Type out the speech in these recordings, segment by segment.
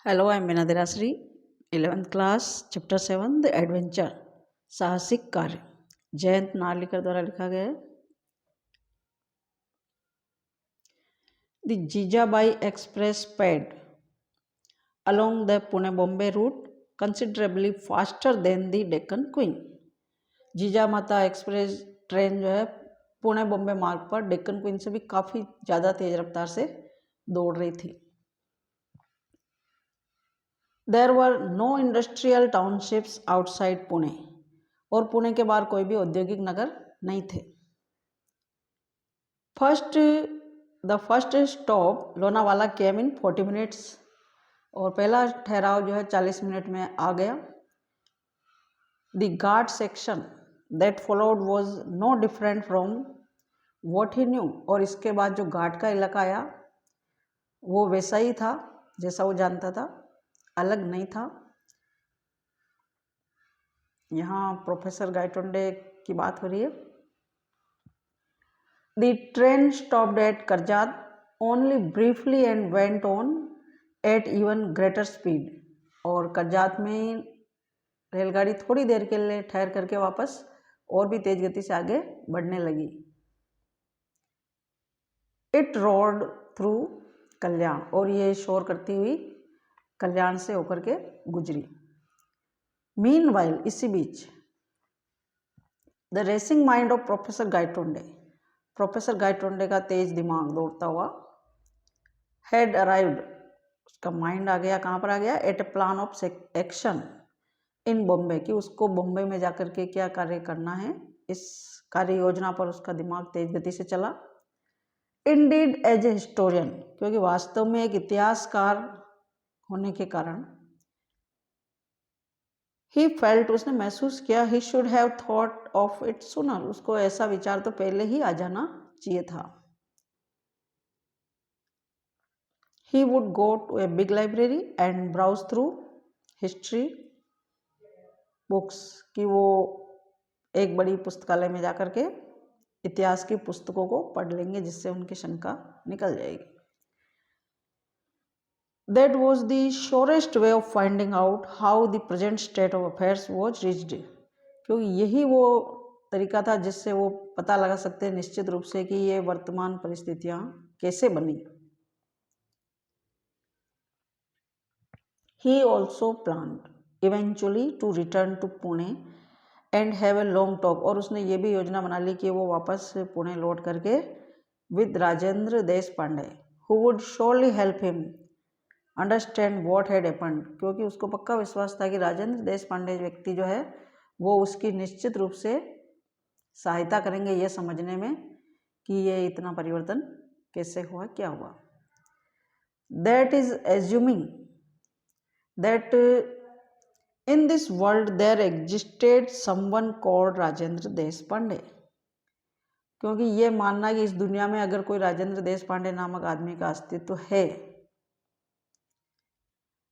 Hello, I'm Meena Derasri, 11th class, Chapter 7, The Adventure, साहसिक कार्य। जयंत नार्लिकर द्वारा लिखा गया है। The Jijabai Express sped along the Pune-Bombay route considerably faster than the Deccan Queen. जीजा माता एक्सप्रेस ट्रेन जो है पुणे बॉम्बे मार्ग पर डेक्कन क्वीन से भी काफ़ी ज़्यादा तेज रफ्तार से दौड़ रही थी। There were no industrial townships outside Pune, और पुणे के बाहर कोई भी औद्योगिक नगर नहीं थे। The first stop Lonavala came in 40 minutes, और पहला ठहराव जो है 40 मिनट में आ गया। The ghat section that followed was no different from what he knew, और इसके बाद जो घाट का इलाका आया वो वैसा ही था जैसा वो जानता था, अलग नहीं था। यहाँ प्रोफेसर गायटोंडे की बात हो रही है। The train stopped at Karjat only briefly and went on at even greater speed, और करजात में रेलगाड़ी थोड़ी देर के लिए ठहर करके वापस और भी तेज गति से आगे बढ़ने लगी। It roared through कल्याण, और ये शोर करती हुई कल्याण से होकर के गुजरी। Meanwhile, इसी बीच The racing mind of Professor Gaitonde, professor Gaitonde का तेज दिमाग दौड़ता हुआ हैड अराइव्ड, उसका माइंड आ गया, कहाँ पर आ गया, at a plan of action in Bombay, कि उसको बॉम्बे में जाकर के क्या कार्य करना है, इस कार्य योजना पर उसका दिमाग तेज गति से चला। इंडीड एज ए हिस्टोरियन, क्योंकि वास्तव में एक इतिहासकार होने के कारण ही फेल्ट, उसने महसूस किया, he should have thought of it sooner, उसको ऐसा विचार तो पहले ही आ जाना चाहिए था। He would go to a big library and browse through history books, कि वो एक बड़ी पुस्तकालय में जाकर के इतिहास की पुस्तकों को पढ़ लेंगे, जिससे उनकी शंका निकल जाएगी। That was the surest way of finding out how the present state of affairs was reached, क्योंकि यही वो तरीका था जिससे वो पता लगा सकते हैं निश्चित रूप से कि ये वर्तमान परिस्थितियां कैसे बनी। He also planned eventually to return to Pune and have a long talk, और उसने ये भी योजना बना ली कि वो वापस पुणे लौट करके with Rajendra Deshpande, who would surely help him understand what had happened, क्योंकि उसको पक्का विश्वास था कि राजेंद्र देश पांडे व्यक्ति जो है वो उसकी निश्चित रूप से सहायता करेंगे ये समझने में कि ये इतना परिवर्तन कैसे हुआ, क्या हुआ। That is assuming that in this world there existed someone called Rajendra Deshpande, क्योंकि ये मानना कि इस दुनिया में अगर कोई राजेंद्र देश पांडे नामक आदमी का अस्तित्व है।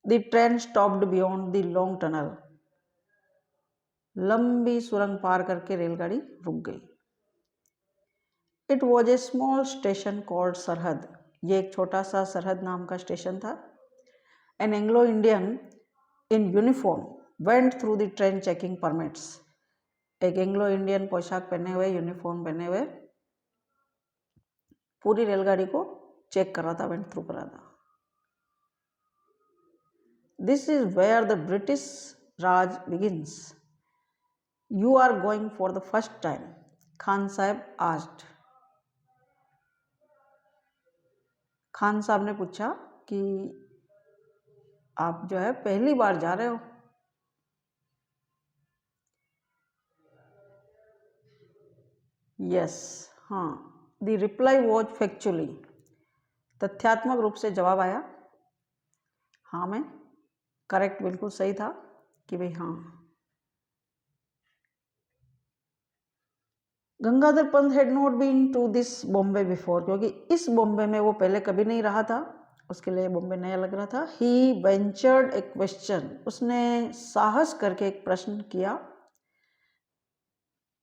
The train stopped beyond the long tunnel, लंबी सुरंग पार करके रेलगाड़ी रुक गई। It was a small station called सरहद, ये एक छोटा सा सरहद नाम का स्टेशन था। An Anglo-Indian in uniform went through the train checking permits, एक एंग्लो इंडियन पोशाक पहने हुए, यूनिफॉर्म पहने हुए पूरी रेलगाड़ी को चेक कर रहा था, वेंट थ्रू कर रहा था। This is where the British Raj begins. You are going for the first time, Khan साहब asked. खान साहब ने पूछा कि आप जो है पहली बार जा रहे हो। Yes, हाँ, the reply was factually, तथ्यात्मक रूप से जवाब आया, हाँ में, करेक्ट, बिल्कुल सही था कि भाई हाँ। Gangadhar Pant had not been to this Bombay before, क्योंकि इस बॉम्बे में वो पहले कभी नहीं रहा था, उसके लिए बॉम्बे नया लग रहा था। ही वेंचर्ड ए क्वेश्चन, उसने साहस करके एक प्रश्न किया।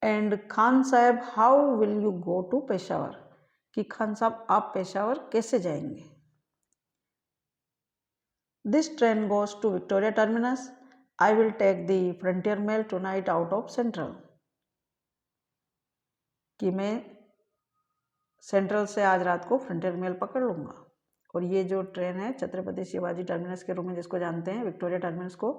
And Khan Sahib how will you go to Peshawar, कि खान साहब आप पेशावर कैसे जाएंगे। This train goes to Victoria Terminus. I will take the Frontier Mail tonight out of Central. कि मैं सेंट्रल से आज रात को फ्रंटियर मेल पकड़ लूँगा. और ये जो ट्रेन है छत्रपति शिवाजी टर्मिनस के रूप में जिसको जानते हैं, विक्टोरिया टर्मिनस को,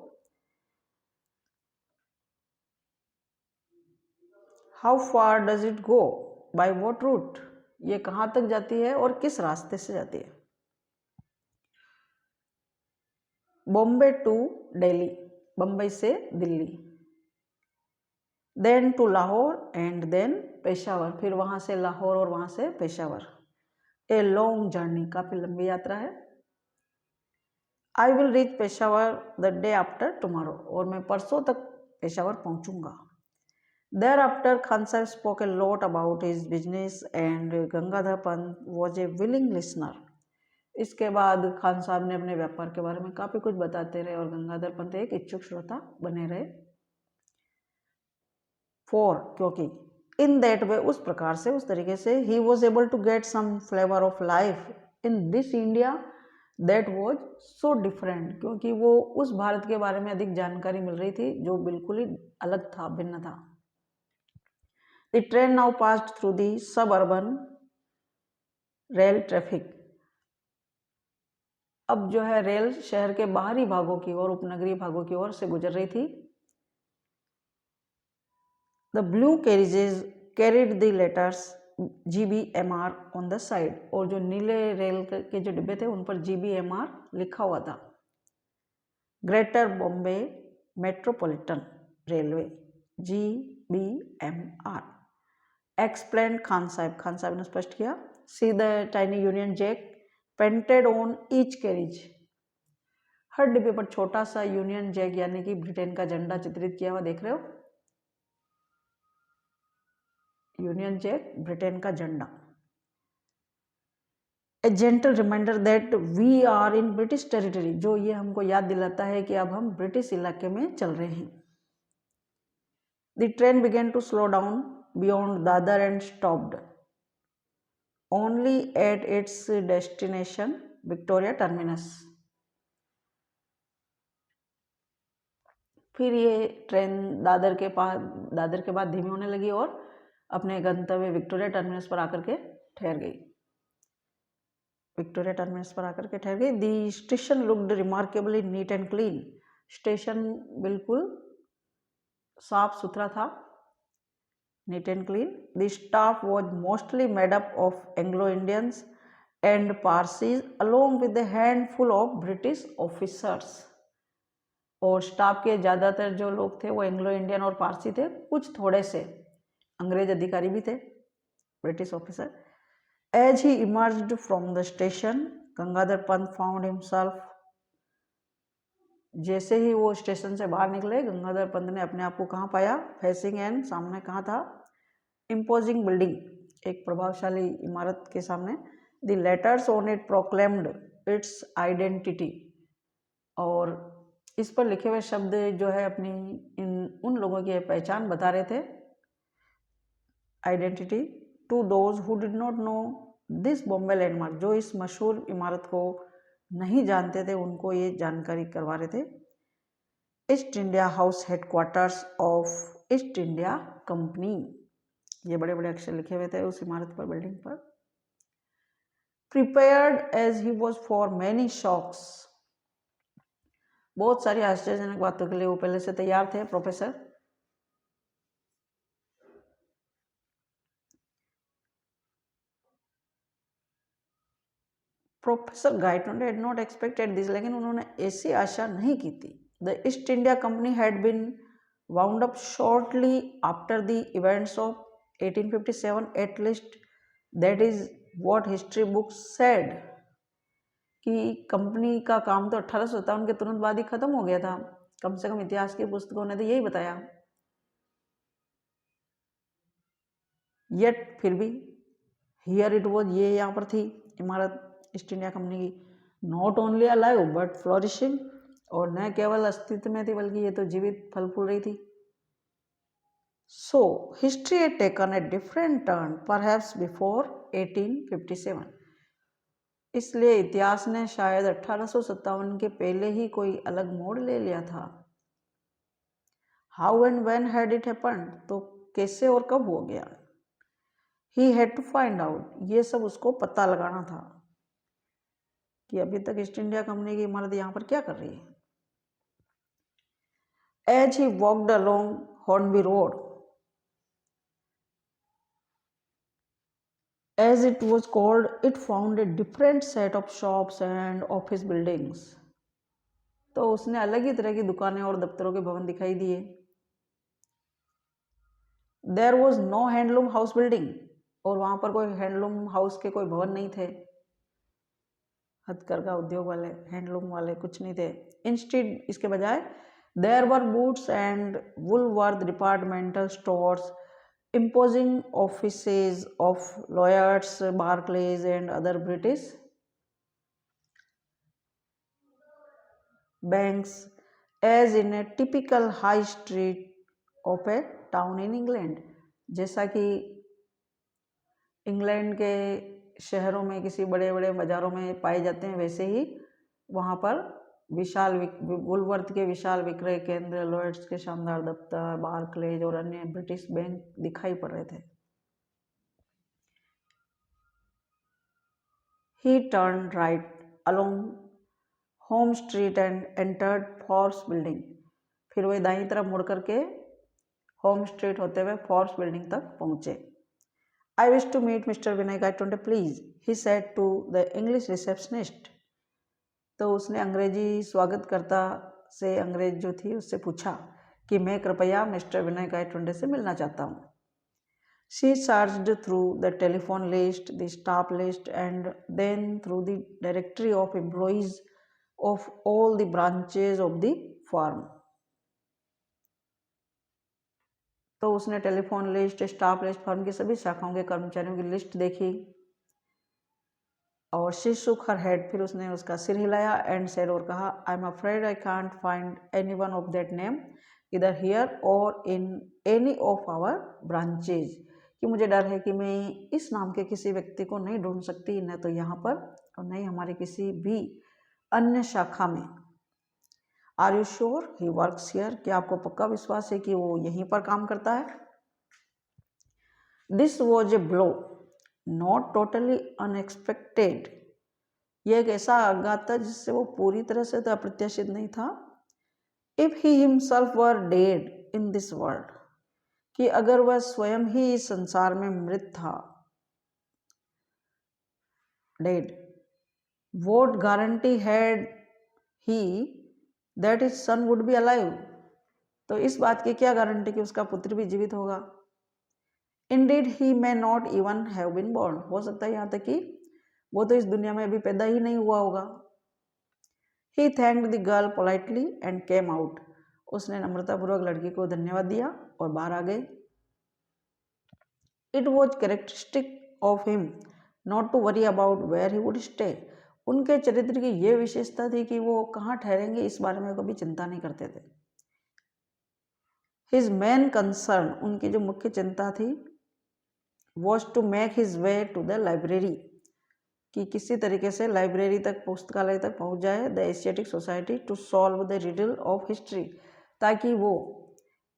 how far does it go, by what route, ये कहाँ तक जाती है और किस रास्ते से जाती है. बॉम्बे टू दिल्ली, बम्बई से Delhi. Then to Lahore and then Peshawar, फिर वहाँ से लाहौर और वहाँ से पेशावर. ए लॉन्ग जर्नी, काफ़ी लंबी यात्रा है. I will reach Peshawar the day after tomorrow, और मैं परसों तक Peshawar पहुँचूँगा. Thereafter, Khan Sahib spoke a lot about his business and Gangadhar Pant was a willing listener. इसके बाद खान साहब ने अपने व्यापार के बारे में काफ़ी कुछ बताते रहे और गंगाधर पंत एक इच्छुक श्रोता बने रहे. For, क्योंकि in that way, उस प्रकार से, उस तरीके से, he was able to get some flavor of life in this India that was so different, क्योंकि वो उस भारत के बारे में अधिक जानकारी मिल रही थी जो बिल्कुल ही अलग था, भिन्न था. The train now passed through the suburban rail traffic. अब जो है रेल शहर के बाहरी भागों की ओर, उपनगरीय भागों की ओर से गुजर रही थी. The blue carriages carried the letters GBMR on the side. और जो नीले रेल के जो डिब्बे थे उन पर GBMR लिखा हुआ था. Greater Bombay metropolitan railway, GBMR. Explain Khan Sahab ने स्पष्ट किया. See the tiny Union Jack painted on each carriage. हर डिब्बे पर छोटा सा यूनियन जैक यानी कि ब्रिटेन का झंडा चित्रित किया हुआ देख रहे हो. यूनियन जैक, ब्रिटेन का झंडा. A gentle reminder that we are in British territory, जो ये हमको याद दिलाता है कि अब हम ब्रिटिश इलाके में चल रहे हैं. The train began to slow down beyond Dadar and stopped only at its destination Victoria Terminus. फिर ये ट्रेन दादर के बाद धीमी होने लगी और अपने गंतव्य विक्टोरिया टर्मिनस पर आकर के ठहर गई. विक्टोरिया टर्मिनस पर आकर के ठहर गई. The station looked remarkably neat and clean. Station बिल्कुल साफ सुथरा था, neat and clean. The staff was mostly made up of Anglo-Indians and Parsis along with a handful of British officers. और स्टाफ के ज़्यादातर जो लोग थे वो एंग्लो इंडियन और पारसी थे, कुछ थोड़े से अंग्रेज अधिकारी भी थे, British officer. As he emerged from the station, Gangadhar Pant found himself. जैसे ही वो स्टेशन से बाहर निकले, गंगाधर पंत ने अपने आप को कहाँ पाया? फेसिंग एंड, सामने कहाँ था? इम्पोजिंग बिल्डिंग, एक प्रभावशाली इमारत के सामने. The letters on it proclaimed it's identity. और इस पर लिखे हुए शब्द जो है अपनी उन लोगों की पहचान बता रहे थे, identity. To those who did not know this Bombay landmark, जो इस मशहूर इमारत को नहीं जानते थे उनको ये जानकारी करवा रहे थे. East India house headquarters of east India company, ये बड़े बड़े अक्षर लिखे हुए थे उस इमारत पर, बिल्डिंग पर. Prepared as he was for many shocks, बहुत सारी आश्चर्यजनक बातों के लिए वो पहले से तैयार थे. Professor Gaitonde had not expected this, लेकिन उन्होंने ऐसी आशा नहीं की थी. The East India Company had been wound up shortly after the events of 1857, at least that is what history books said. कि कंपनी का काम तो 1857 के तुरंत बाद ही खत्म हो गया था, कम से कम इतिहास की पुस्तकों ने तो यही बताया. येट, फिर भी, हियर इट वॉज, ये यहाँ पर थी इमारत ईस्ट इंडिया कंपनी की. Not only alive but flourishing, और न केवल अस्तित्व में थी बल्कि ये तो जीवित फल फूल रही थी. So, history had taken a different turn, perhaps before 1857. इसलिए इतिहास ने शायद 1857 के पहले ही कोई अलग मोड़ ले लिया था। How and when had it happened, तो कैसे और कब हो गया। He had to find out, ये सब उसको पता लगाना था कि अभी तक ईस्ट इंडिया कंपनी की इमारत यहाँ पर क्या कर रही है। As he walked along Hornby Road, as it was called, it found a different set of shops and office buildings. तो उसने अलग ही तरह की दुकानें और दफ्तरों के भवन दिखाई दिए। There was no handloom house building, और वहां पर कोई हैंडलूम हाउस के कोई भवन नहीं थे, हथकरघा उद्योग वाले, हैंडलूम वाले कुछ नहीं थे। Instead, इसके बजाय there were boots and woolworth departmental stores, imposing offices of Lloyds, Barclays and other British banks, as in a typical high street of a town in England। जैसा कि इंग्लैंड के शहरों में किसी बड़े बड़े बाजारों में पाए जाते हैं, वैसे ही वहाँ पर विशाल वुलवर्थ के विशाल विक्रय केंद्र, लॉयड्स के शानदार दफ्तर, बार्कलेज और अन्य ब्रिटिश बैंक दिखाई पड़ रहे थे। He turned right along home street and entered Forbes building, फिर वह दाईं तरफ मुड़ करके होम स्ट्रीट होते हुए फोर्ब्स बिल्डिंग तक पहुंचे। I wish to meet mister Vinay Gaitonde please, he said to the English receptionist. तो उसने अंग्रेजी स्वागतकर्ता से, अंग्रेज जो थी उससे पूछा कि मैं कृपया मिस्टर विनय गायटोंडे से मिलना चाहता हूँ। She searched through the telephone list, the staff list, and then through the directory of employees of all the branches of the firm। तो उसने telephone list, staff list, firm की सभी शाखाओं के कर्मचारियों की लिस्ट देखी और she shook her head, फिर उसने उसका सिर हिलाया एंड said, और कहा, I am afraid I can't find any one of that name इधर here or in any of our branches, कि मुझे डर है कि मैं इस नाम के किसी व्यक्ति को नहीं ढूंढ सकती, न तो यहाँ पर और नहीं हमारे किसी भी अन्य शाखा में। Are you sure he works here, क्या आपको पक्का विश्वास है कि वो यहीं पर काम करता है। This was a blow not totally unexpected, यह एक ऐसा आघात था जिससे वो पूरी तरह से तो अप्रत्याशित नहीं था। If he himself were dead in this world, कि अगर वह स्वयं ही इस संसार में मृत था, dead, what guarantee had he that his son would be alive, तो इस बात की क्या गारंटी कि उसका पुत्र भी जीवित होगा। Indeed he may not even have been born, हो सकता है यहाँ तक कि वो तो इस दुनिया में अभी पैदा ही नहीं हुआ होगा। He thanked the girl politely and came out, उसने नम्रतापूर्वक लड़की को धन्यवाद दिया और बाहर आ गए। It was characteristic of him not to worry about where he would stay, उनके चरित्र की यह विशेषता थी कि वो कहाँ ठहरेंगे इस बारे में कभी चिंता नहीं करते थे। His main concern, उनकी जो मुख्य चिंता थी, was to make his way to the library, कि किसी तरीके से लाइब्रेरी तक, पुस्तकालय तक पहुंच जाए, the Asiatic Society to solve the riddle of history, ताकि वो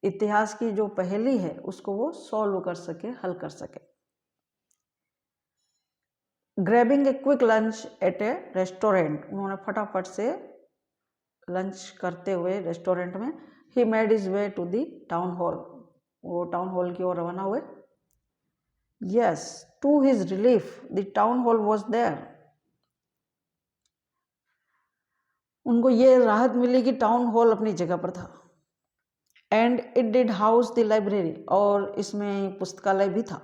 इतिहास की जो पहेली है उसको वो सॉल्व कर सके, हल कर सके। Grabbing a quick lunch at a restaurant, उन्होंने फटाफट से लंच करते हुए रेस्टोरेंट में, he made his way to the town hall, वो टाउन हॉल की ओर रवाना हुए। Yes, to his relief the town hall was there, उनको ये राहत मिली कि टाउन हॉल अपनी जगह पर था। And it did house the library, और इसमें पुस्तकालय भी था।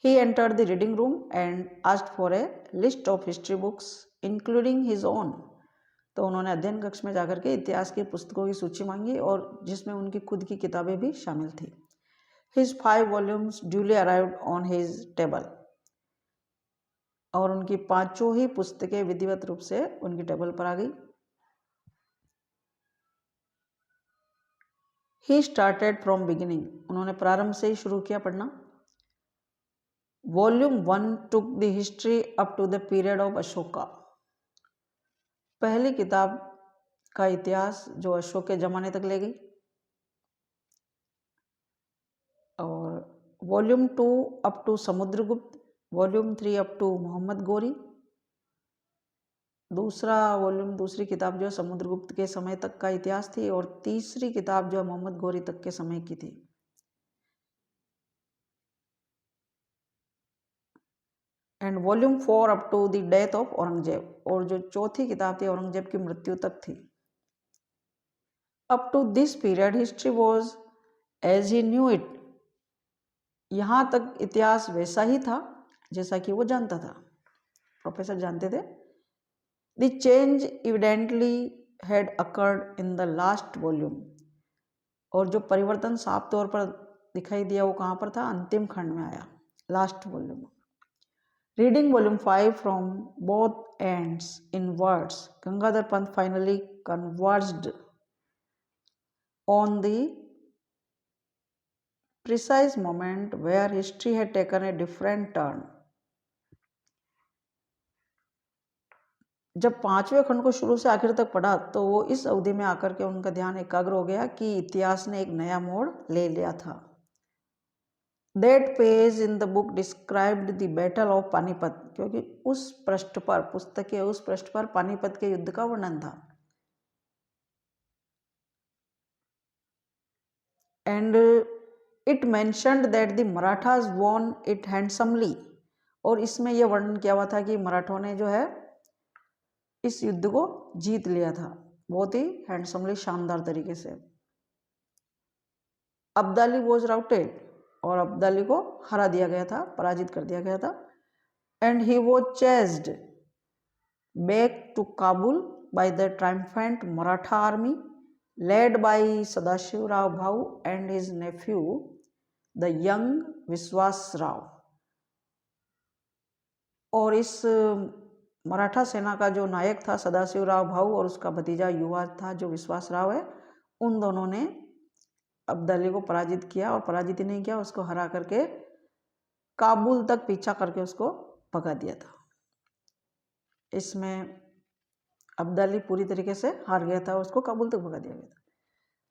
He entered the reading room and asked for a list of history books, including his own. तो उन्होंने अध्ययन कक्ष में जाकर के इतिहास की पुस्तकों की सूची मांगी और जिसमें उनकी खुद की किताबें भी शामिल थी। His 5 volumes duly arrived on his table, और उनकी 5 ही पुस्तकें विधिवत रूप से उनकी टेबल पर आ गई। He started from beginning, उन्होंने प्रारंभ से ही शुरू किया पढ़ना। Volume 1 took the history up to the period of Ashoka. पहली किताब का इतिहास जो अशोक के ज़माने तक ले गई। और volume 2 up to Samudragupta, volume 3 up to Mohammad Ghori. दूसरी किताब जो समुद्रगुप्त के समय तक का इतिहास थी, और तीसरी किताब जो मोहम्मद गोरी तक के समय की थी। And volume 4 up to the death of Aurangzeb, और जो चौथी किताब थी औरंगजेब की मृत्यु तक थी। Up to this period history was as he knew it, यहाँ तक इतिहास वैसा ही था जैसा कि वो जानता था, प्रोफेसर जानते थे। The change इविडेंटली had occurred in the last volume, और जो परिवर्तन साफ तौर पर दिखाई दिया वो कहाँ पर था, अंतिम खंड में आया, last volume. Reading volume 5 from both ends in words, Gangadhar Pant finally converged on the precise moment where history had taken a different turn। जब पांचवें खंड को शुरू से आखिर तक पढ़ा तो वो इस अवधि में आकर के उनका ध्यान एकाग्र हो गया कि इतिहास ने एक नया मोड़ ले लिया था। That page in the book described the battle of Panipat, क्योंकि उस पृष्ठ पर, पुस्तक के उस पृष्ठ पर पानीपत के युद्ध का वर्णन था। And it mentioned that the Marathas won it handsomely, और इसमें यह वर्णन किया हुआ था कि मराठों ने जो है इस युद्ध को जीत लिया था बहुत ही हैंडसमली, शानदार तरीके से। अब्दाली वॉज राउटेड, और अब्दाली को हरा दिया गया था, पराजित कर दिया गया था। And he was chased back to Kabul by the triumphant Maratha army led by Sadashivrao Bhau and his nephew, the young विश्वास राव। और इस मराठा सेना का जो नायक था सदाशिवराव भाऊ, और उसका भतीजा युवा था जो विश्वास राव है, उन दोनों ने अब्दाली को पराजित किया, और पराजित ही नहीं किया, उसको हरा करके काबुल तक पीछा करके उसको भगा दिया था। इसमें अब्दाली पूरी तरीके से हार गया था, उसको काबुल तक भगा दिया गया था।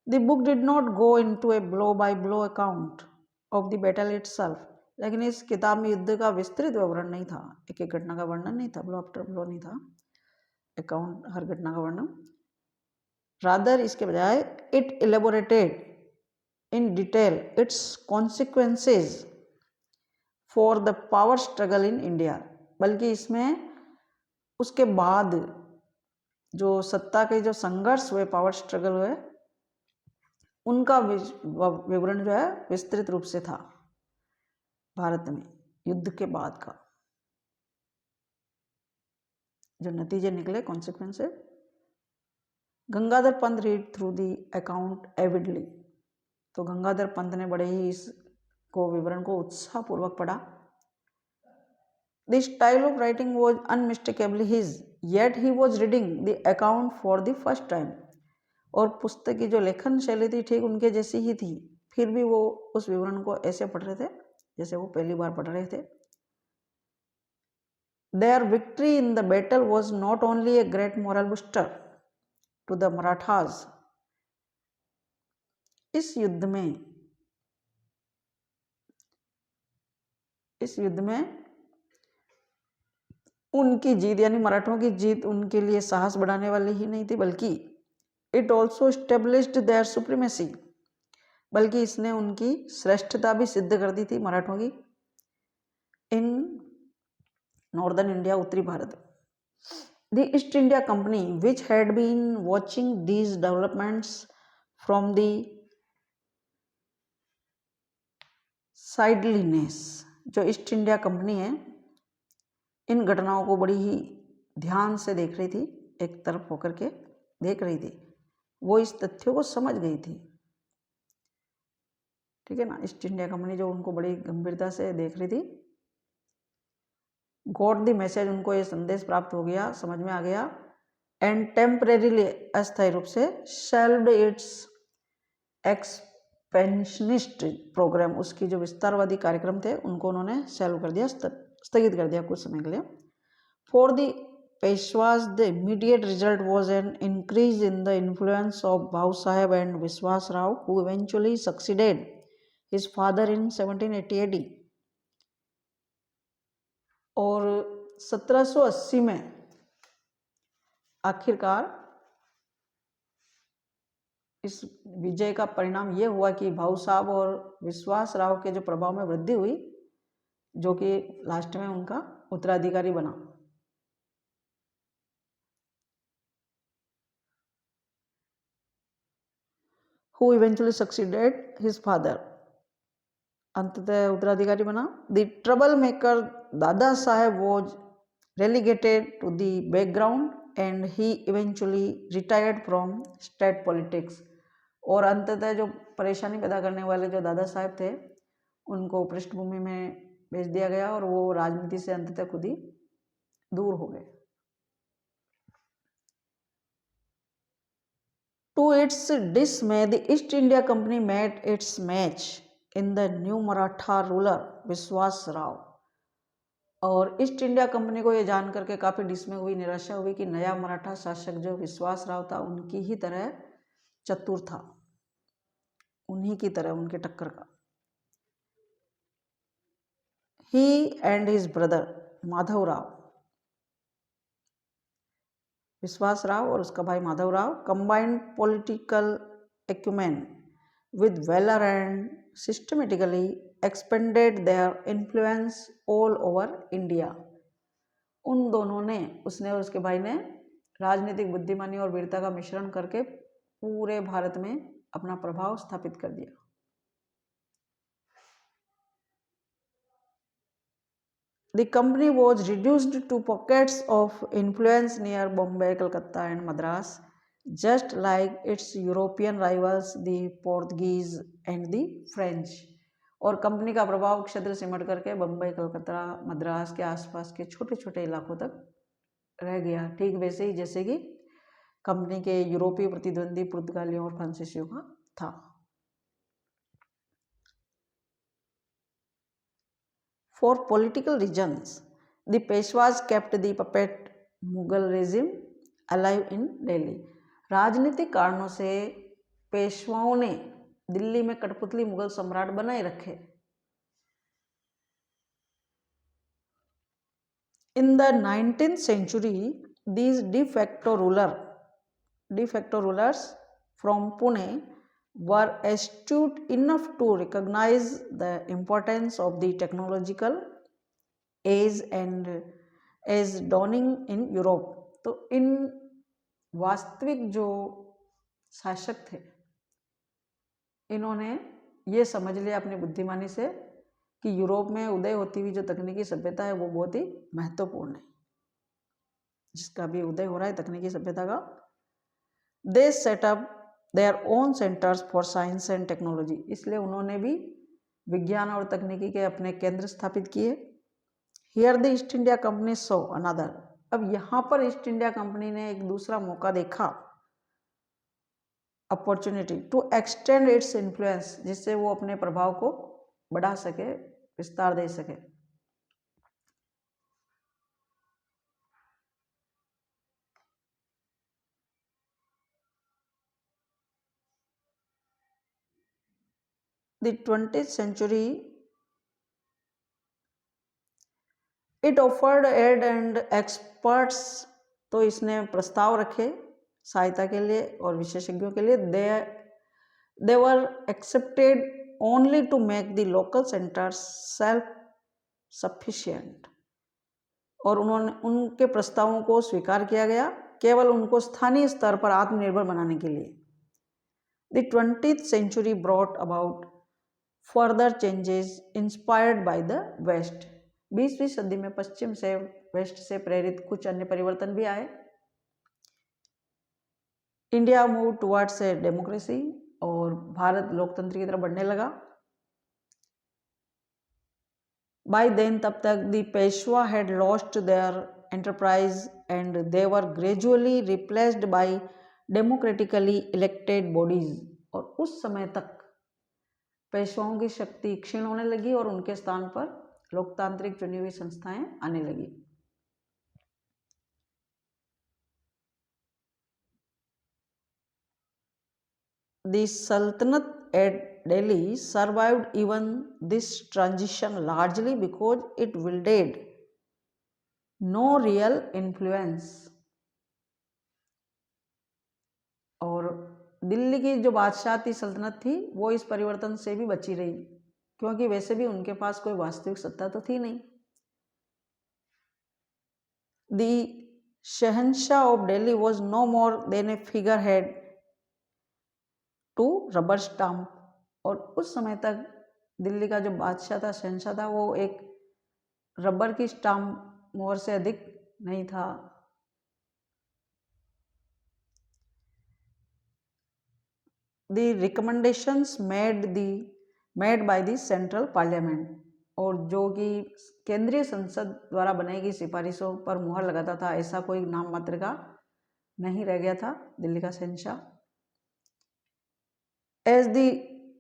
The book did not go into a blow-by-blow account of the battle itself, लेकिन इस किताब में युद्ध का विस्तृत विवरण नहीं था, एक एक घटना का वर्णन नहीं था, ब्लो आफ्टर ब्लो नहीं था, अकाउंट हर घटना का वर्णन। रादर इसके बजाय it elaborated in detail its consequences for the power struggle in India, बल्कि इसमें उसके बाद जो सत्ता के जो संघर्ष हुए, पावर स्ट्रगल हुए, उनका विवरण जो है विस्तृत रूप से था भारत में युद्ध के बाद का, जो नतीजे निकले, consequences. Gangadhar Pant read through the account avidly, तो गंगाधर पंत ने बड़े ही इस को विवरण को उत्साहपूर्वक पढ़ा। The style of writing was unmistakably his, yet he was reading the account for the first time, और पुस्तक की जो लेखन शैली थी ठीक उनके जैसी ही थी, फिर भी वो उस विवरण को ऐसे पढ़ रहे थे जैसे वो पहली बार पढ़ रहे थे। Their victory in the battle was not only a great moral booster to the Marathas, इस युद्ध में उनकी जीत यानी मराठों की जीत उनके लिए साहस बढ़ाने वाली ही नहीं थी, बल्कि it also established their supremacy, बल्कि इसने उनकी श्रेष्ठता भी सिद्ध कर दी थी मराठों की इन नॉर्दर्न इंडिया, उत्तरी भारत। The East India company which had been watching these developments from the sidelines, जो ईस्ट इंडिया कंपनी है इन घटनाओं को बड़ी ही ध्यान से देख रही थी, एक तरफ होकर के देख रही थी, वो इस तथ्यों को समझ गई थी, ठीक है ना। ईस्ट इंडिया कंपनी जो उनको बड़ी गंभीरता से देख रही थी, गॉट द मैसेज, उनको ये संदेश प्राप्त हो गया, समझ में आ गया। एंड टेम्परेरीली, अस्थायी रूप से, शेल्व्ड इट्स एक्सपेंशनिस्ट प्रोग्राम, उसकी जो विस्तारवादी कार्यक्रम थे उनको उन्होंने चालू कर दिया, स्थगित कर दिया कुछ समय के लिए। For the पेशवाज the immediate result was an increase in the influence of भाऊ साहेब एंड विश्वास Rao, who eventually succeeded his father in 1780 AD। और 1780 में आखिरकार इस विजय का परिणाम ये हुआ कि भाऊ साहब और विश्वास राव के जो प्रभाव में वृद्धि हुई, जो कि लास्ट में उनका उत्तराधिकारी बना। Who eventually succeeded his father, अंततः उत्तराधिकारी बना। The troublemaker Dada Saheb was relegated to the background and he eventually retired from state politics। और अंततः जो परेशानी पैदा करने वाले जो दादा साहेब थे उनको पृष्ठभूमि में भेज दिया गया और वो राजनीति से अंततः खुद ही दूर हो गए। To its dismay, the East India Company met its match in the new Maratha ruler विश्वास राव। और ईस्ट इंडिया कंपनी को ये जान करके काफ़ी डिसमय हुई, निराशा हुई कि नया मराठा शासक जो विश्वास राव था उनकी ही तरह चतुर था, उन्हीं की तरह उनके टक्कर का। He and his brother Madhav Rao, विश्वास राव और उसका भाई Madhav Rao, combined political acumen with valour and systematically expanded their influence all over India. उन दोनों ने, उसने और उसके भाई ने राजनीतिक बुद्धिमानी और वीरता का मिश्रण करके पूरे भारत में अपना प्रभाव स्थापित कर दिया। The company was reduced to pockets of influence near Bombay, Calcutta and Madras, just like its European rivals, the Portuguese and the French। और कंपनी का प्रभाव क्षेत्र सिमट करके बम्बई, कलकत्ता, मद्रास के आसपास के छोटे छोटे इलाकों तक रह गया, ठीक वैसे ही जैसे कि कंपनी के यूरोपीय प्रतिद्वंदी पुर्तगालियों और फ्रांसीसियों का था। For political reasons, the Peshwas kept the puppet Mughal regime alive in Delhi। राजनीतिक कारणों से पेशवाओं ने दिल्ली में कठपुतली मुगल सम्राट बनाए रखे। In the 19th century, these de facto rulers from Pune were astute enough to recognize the importance of the technological age and as dawning in Europe। तो इन वास्तविक जो शासक थे, इन्होंने ये समझ लिया अपनी बुद्धिमानी से कि यूरोप में उदय होती हुई जो तकनीकी सभ्यता है वो बहुत ही महत्वपूर्ण है, जिसका भी उदय हो रहा है तकनीकी सभ्यता का। दे setup their own centres for science and technology, इसलिए उन्होंने भी विज्ञान और तकनीकी के अपने केंद्र स्थापित किए। Here the East India company so another, अब यहाँ पर ईस्ट इंडिया कंपनी ने एक दूसरा मौका देखा, opportunity to extend its influence, जिससे वो अपने प्रभाव को बढ़ा सके, विस्तार दे सके। The 20th century, it offered aid and experts, तो इसने प्रस्ताव रखे सहायता के लिए और विशेषज्ञों के लिए। They were accepted only to make the local centers self sufficient, और उनके प्रस्तावों को स्वीकार किया गया केवल उनको स्थानीय स्तर पर आत्मनिर्भर बनाने के लिए। The 20th century brought about further changes inspired by the West। 20वीं सदी में पश्चिम से, वेस्ट से प्रेरित कुछ अन्य परिवर्तन भी आए। India move towards a democracy, और भारत लोकतंत्र की तरफ बढ़ने लगा। बाय देन, तब तक the Peshwa had lost their enterprise and they were gradually replaced by democratically elected bodies. और उस समय तक पेशवाओं की शक्ति क्षीण होने लगी और उनके स्थान पर लोकतांत्रिक चुनी हुई संस्थाएं आने लगी। The Sultanate at Delhi survived even this transition largely because it wielded no real influence। और दिल्ली की जो बादशाहती सल्तनत थी वो इस परिवर्तन से भी बची रही, क्योंकि वैसे भी उनके पास कोई वास्तविक सत्ता तो थी नहीं। The Shahanshah of Delhi was no more than a figurehead to rubber stamp। और उस समय तक दिल्ली का जो बादशाह था, शहंशाह था, वो एक रबर की स्टाम्प मोहर से अधिक नहीं था। The recommendations made by the central parliament, और जो कि केंद्रीय संसद द्वारा बनाई गई सिफारिशों पर मुहर लगाता था, ऐसा कोई नाम मात्र का नहीं रह गया था दिल्ली का शहंशाह।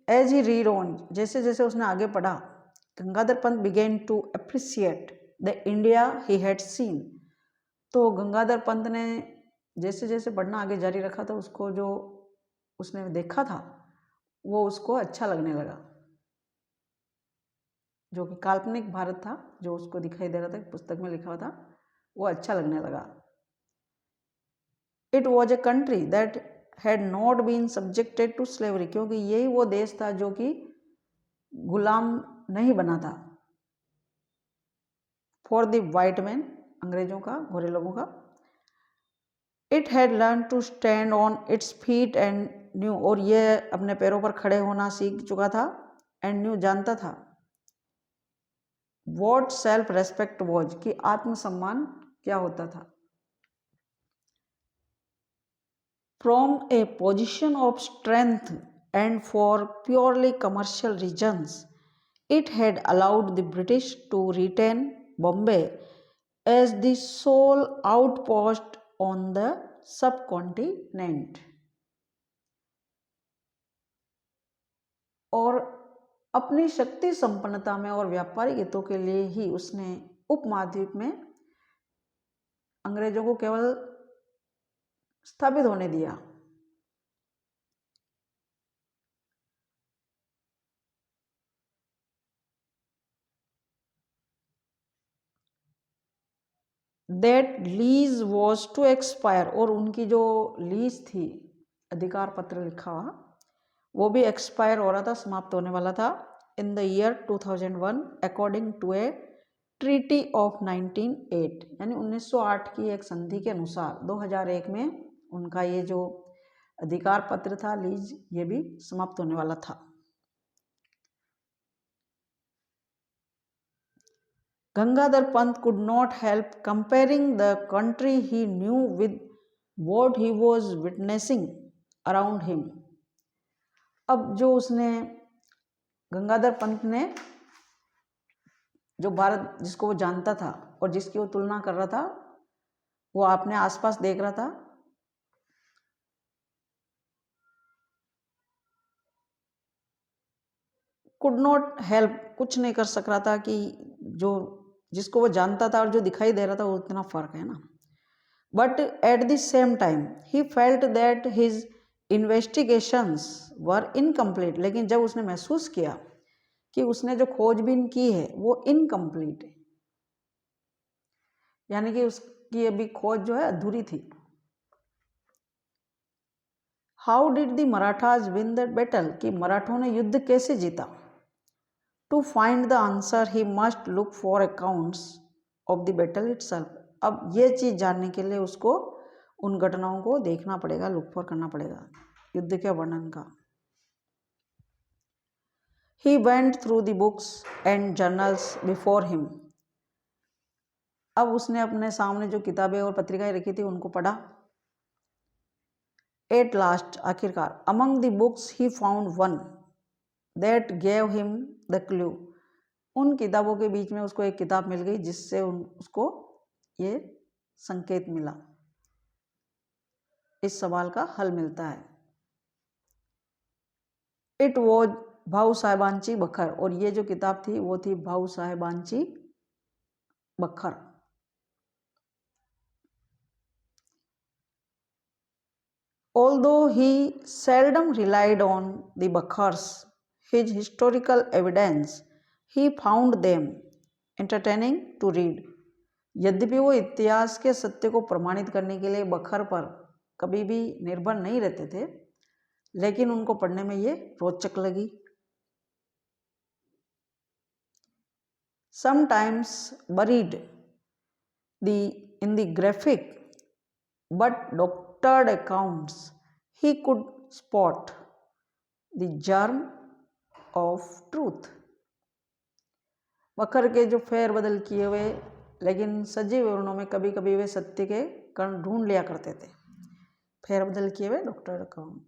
As he read on, जैसे जैसे उसने आगे पढ़ा, Gangadhar Pant began to appreciate the India he had seen। तो गंगाधर पंत ने जैसे जैसे पढ़ना आगे जारी रखा तो उसको जो उसने देखा था वो उसको अच्छा लगने लगा। जो कि काल्पनिक भारत था जो उसको दिखाई दे रहा था, पुस्तक में लिखा हुआ था, वो अच्छा लगने लगा। It was a country that had not been subjected to slavery, क्योंकि यही वो देश था जो कि गुलाम नहीं बना था फॉर द वाइट मैन, अंग्रेजों का, गोरे लोगों का। It had learn to stand on its feet and knew, और ये अपने पैरों पर खड़े होना सीख चुका था, एंड न्यू, जानता था वॉट सेल्फ रेस्पेक्ट वॉज, कि आत्मसम्मान क्या होता था। From a position of strength and for purely commercial reasons it had allowed the British to retain Bombay as the sole outpost on the subcontinent। और अपनी शक्ति संपन्नता में और व्यापारिक हितों के लिए ही उसने उपमहाद्वीप में अंग्रेजों को केवल स्थापित होने दिया। That lease was to expire, और उनकी जो लीज थी, अधिकार पत्र लिखा हुआ, वो भी एक्सपायर हो रहा था, समाप्त होने वाला था in the year 2001 according to a treaty of 1908, यानी 1908 की एक संधि के अनुसार 2001 में उनका ये जो अधिकार पत्र था, लीज, ये भी समाप्त होने वाला था। Gangadhar Pant could not help comparing the country he knew with what he was witnessing around him। अब जो उसने, गंगाधर पंत ने जो भारत जिसको वो जानता था और जिसकी वो तुलना कर रहा था, वो अपने आसपास देख रहा था, कुड नॉट हेल्प, कुछ नहीं कर सक रहा था कि जो जिसको वो जानता था और जो दिखाई दे रहा था वो इतना फर्क है ना। But at the same time he felt that his investigations were incomplete, लेकिन जब उसने महसूस किया कि उसने जो खोजबीन की है वो इनकम्प्लीट है, यानी कि उसकी अभी खोज जो है अधूरी थी। How did the Marathas win that battle, कि मराठों ने युद्ध कैसे जीता। To find the answer he must look for accounts of the battle itself. अब ये चीज़ जानने के लिए उसको उन घटनाओं को देखना पड़ेगा, लुक फॉर करना पड़ेगा, युद्ध के वर्णन का। He went through the books and journals before him. अब उसने अपने सामने जो किताबें और पत्रिकाएं रखी थी उनको पढ़ा। एट लास्ट, आखिरकार, among the books he found one that gave him the clue. उन किताबों के बीच में उसको एक किताब मिल गई जिससे उसको ये संकेत मिला, इस सवाल का हल मिलता है। इट वॉज भाऊ साहेबांची बखर, और ये जो किताब थी वो थी भाऊ साहेबांची बखर। Although he seldom relied on the Bakhars, his historical evidence, he found them entertaining to read. यद्यपि वो इतिहास के सत्य को प्रमाणित करने के लिए बखर पर कभी भी निर्भर नहीं रहते थे, लेकिन उनको पढ़ने में ये रोचक लगी। Sometimes buried in the graphic but doctored accounts, he could spot the germ of truth. बखर के जो फेर बदल किए हुए लेकिन सजीव विवरणों में कभी कभी वे सत्य के कण ढूंढ लिया करते थे। फेर बदल किए हुए डॉक्टर अकाउंट,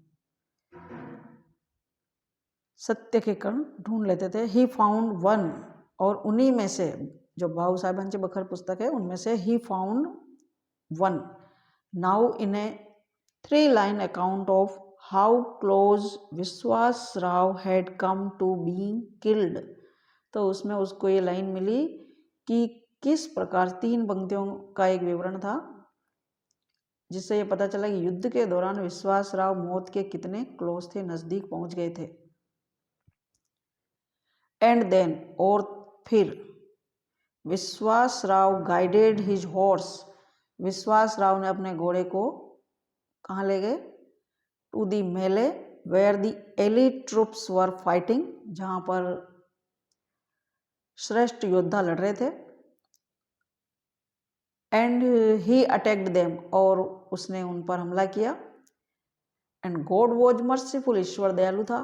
सत्य के कण ढूंढ लेते थे। ही फाउंड वन, और उन्हीं में से जो भाऊ साहेबांची बखर पुस्तक है उनमें से he found one now in A 3-line account of how close विश्वास Rao had come to being killed। तो उसमें उसको ये लाइन मिली कि किस प्रकार 3 पंक्तियों का एक विवरण था जिससे ये पता चला कि युद्ध के दौरान विश्वास राव मौत के कितने क्लोज थे, नजदीक पहुंच गए थे। एंड देन, और फिर, विश्वास राव गाइडेड हिज हॉर्स, विश्वास राव ने अपने घोड़े को कहाँ ले गए? To the melee where the elite troops were fighting, जहाँ पर श्रेष्ठ योद्धा लड़ रहे थे। एंड ही अटैक्ड देम, और उसने उन पर हमला किया। एंड गॉड वॉज मर्सीफुल, ईश्वर दयालु था।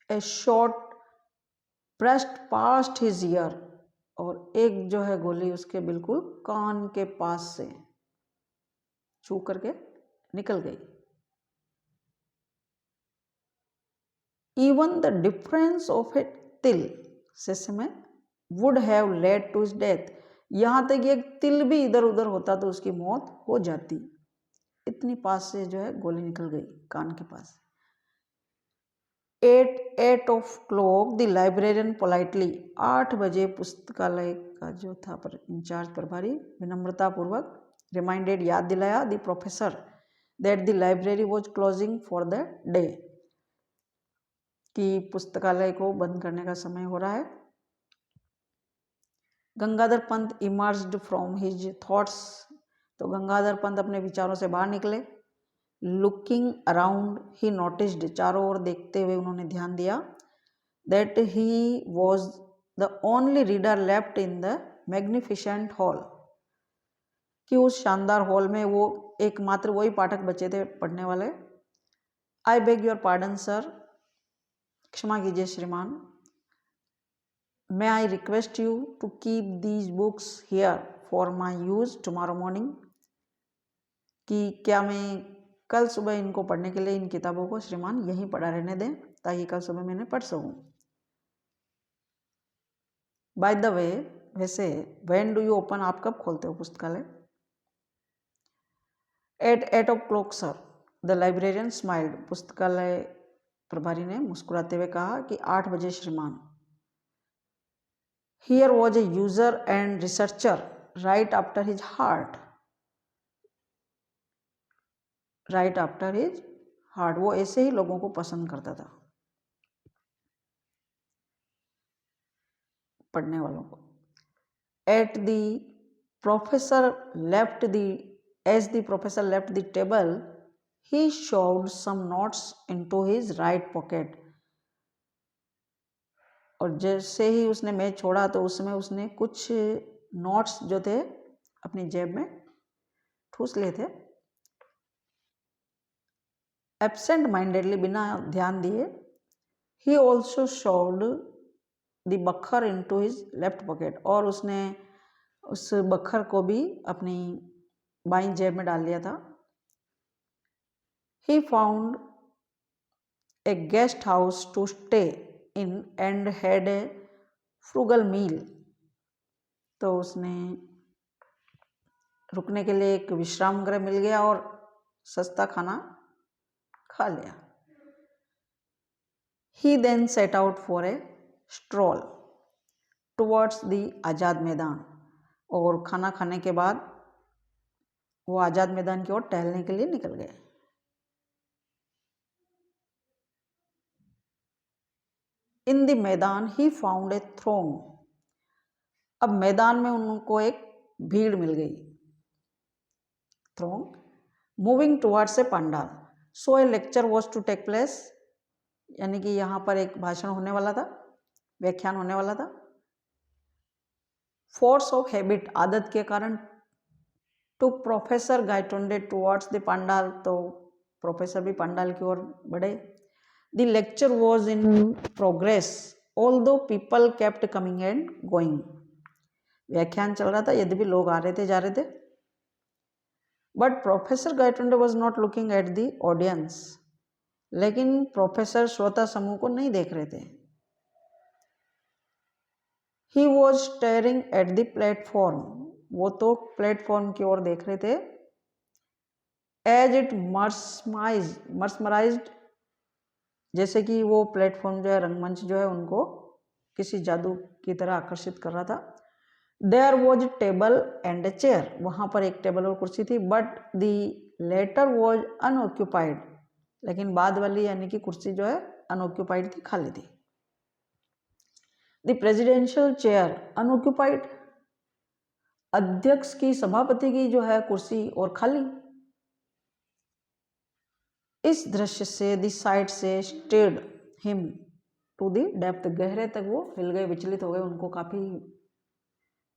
A shot pressed past his ear, और एक जो है गोली उसके बिल्कुल कान के पास से छू करके निकल गई। Even the difference of a तिल शिष्य में would have led to his death, यहाँ तक एक तिल भी इधर उधर होता तो उसकी मौत हो जाती। इतनी पास से जो है गोली निकल गई कान के पास। 8 o'clock द लाइब्रेरियन पोलाइटली, 8 बजे पुस्तकालय का जो था पर इंचार्ज प्रभारी विनम्रता पूर्वक रिमाइंडेड, याद दिलाया, the professor that the library was closing for the day, कि पुस्तकालय को बंद करने का समय हो रहा है। Gangadhar Pant emerged from his thoughts, तो गंगाधर पंत अपने विचारों से बाहर निकले। लुकिंग अराउंड ही नोटिस्ड, चारों ओर देखते हुए उन्होंने ध्यान दिया, that he was the only reader left in the magnificent hall, कि उस शानदार हॉल में वो एकमात्र वही पाठक बचे थे पढ़ने वाले। I beg your pardon sir, क्षमा कीजिए श्रीमान। May I request you to keep these books here for my use tomorrow morning, कि क्या मैं कल सुबह इनको पढ़ने के लिए इन किताबों को श्रीमान यहीं पढ़ा रहने दें ताकि कल सुबह मैं इन्हें पढ़ सकूं। बाय द वे, वैसे व्हेन डू यू ओपन, आप कब खोलते हो पुस्तकालय? At 8 o'clock sir, the librarian smiled, पुस्तकालय प्रभारी ने मुस्कुराते हुए कहा कि 8 बजे श्रीमान। Here was a user and researcher right after his heart, right after his heart, वो ऐसे ही लोगों को पसंद करता था, पढ़ने वालों को। At the professor left the as the professor left the table, he shoved some notes into his right pocket, और जैसे ही उसने मेज छोड़ा तो उसमें उसने कुछ नोट्स जो थे अपनी जेब में ठूस लिए थे। एब्सेंट माइंडेडली, बिना ध्यान दिए, he also shoved the बखर into his left pocket, और उसने उस बखर को भी अपनी बाईं जेब में डाल लिया था। He found a guest house to stay in and had a frugal meal, तो उसने रुकने के लिए एक विश्राम गृह मिल गया और सस्ता खाना खा लिया। He then set out for a stroll towards the आज़ाद मैदान, और खाना खाने के बाद वो आज़ाद मैदान की ओर टहलने के लिए निकल गए। इन द मैदान ही फाउंड ए थ्रोन, अब मैदान में उनको एक भीड़ मिल गई। Throng moving towards a pandal, so a lecture was to take place, यानी कि यहाँ पर एक भाषण होने वाला था, व्याख्यान होने वाला था। फोर्स ऑफ हैबिट, आदत के कारण, to professor Gaitonde towards the pandal, तो प्रोफेसर भी पंडाल की ओर बढ़े। The lecture was in progress although people kept coming and going, व्याख्यान चल रहा था यद्यपि लोग आ रहे थे जा रहे थे। But professor Gaitonde was not looking at the audience, लेकिन प्रोफेसर श्रोता समूह को नहीं देख रहे थे। He was staring at the platform, वो तो प्लेटफॉर्म की ओर देख रहे थे। एज इट मर्समराइज्ड, जैसे कि वो प्लेटफॉर्म जो है, रंगमंच जो है, उनको किसी जादू की तरह आकर्षित कर रहा था। There was table and a chair, वहाँ पर एक टेबल और कुर्सी थी। But the latter was unoccupied, लेकिन बाद वाली यानी कि कुर्सी जो है अनऑक्यूपाइड थी, खाली थी। द प्रेसिडेंशियल चेयर अनऑक्यूपाइड, अध्यक्ष की, सभापति की जो है कुर्सी और खाली। इस दृश्य से द साइड से stirred him to the depth, गहरे तक वो हिल गए, विचलित हो गए, उनको काफी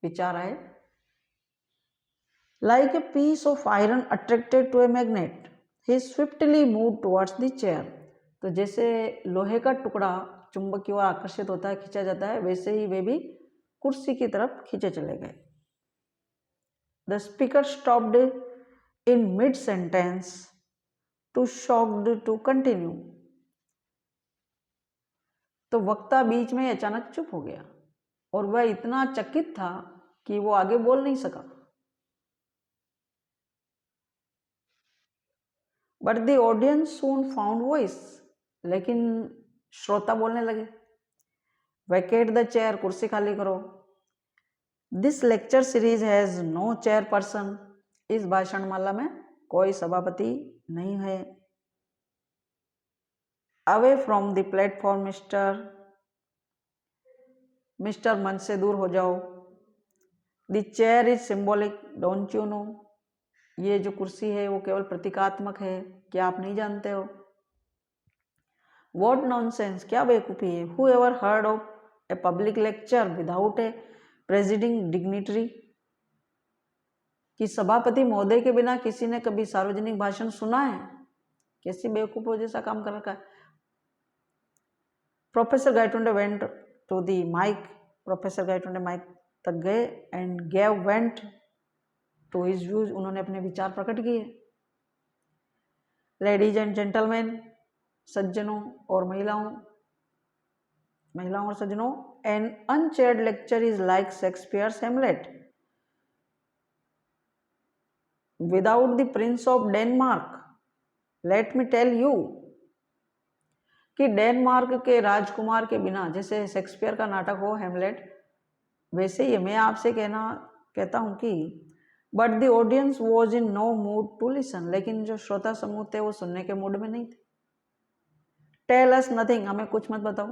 विचार आए। Like a piece of iron attracted to a magnet, he swiftly move towards the chair, तो जैसे लोहे का टुकड़ा चुंबक की ओर आकर्षित होता है, खींचा जाता है, वैसे ही वे भी कुर्सी की तरफ खींचे चले गए। The speaker stopped in mid sentence too shocked to continue, तो वक्ता बीच में अचानक चुप हो गया और वह इतना चकित था कि वो आगे बोल नहीं सका। But the audience soon found voice, लेकिन श्रोता बोलने लगे। वैकेट द चेयर, कुर्सी खाली करो। This lecture series has no chair person, इस भाषणमाला में कोई सभापति नहीं है। Away from the platform mister, मंच से दूर हो जाओ। The chair is symbolic, don't you know, ये जो कुर्सी है वो केवल प्रतीकात्मक है, क्या आप नहीं जानते हो। What nonsense, क्या बेवकूफ़ी है। Who ever heard of a public lecture without a presiding dignitary, कि सभापति महोदय के बिना किसी ने कभी सार्वजनिक भाषण सुना है। कैसी बेवकूफ़ों जैसा काम कर रखा है। Professor Gaitonde went to the mike, professor Gaitonde mike तक गए and gave went to his views, उन्होंने अपने विचार प्रकट किए। लेडीज एंड जेंटलमैन, सज्जनों और महिलाओं और सज्जनों, an unchaired lecture is like Shakespeare's Hamlet without the prince of Denmark. Let me tell you, कि डेनमार्क के राजकुमार के बिना, जैसे शेक्सपियर का नाटक हो हेमलेट, वैसे ही मैं आपसे कहता हूं कि but the audience was in no mood to listen, लेकिन जो श्रोता समूह थे वो सुनने के मूड में नहीं थे। टेल अस नथिंग, हमें कुछ मत बताओ।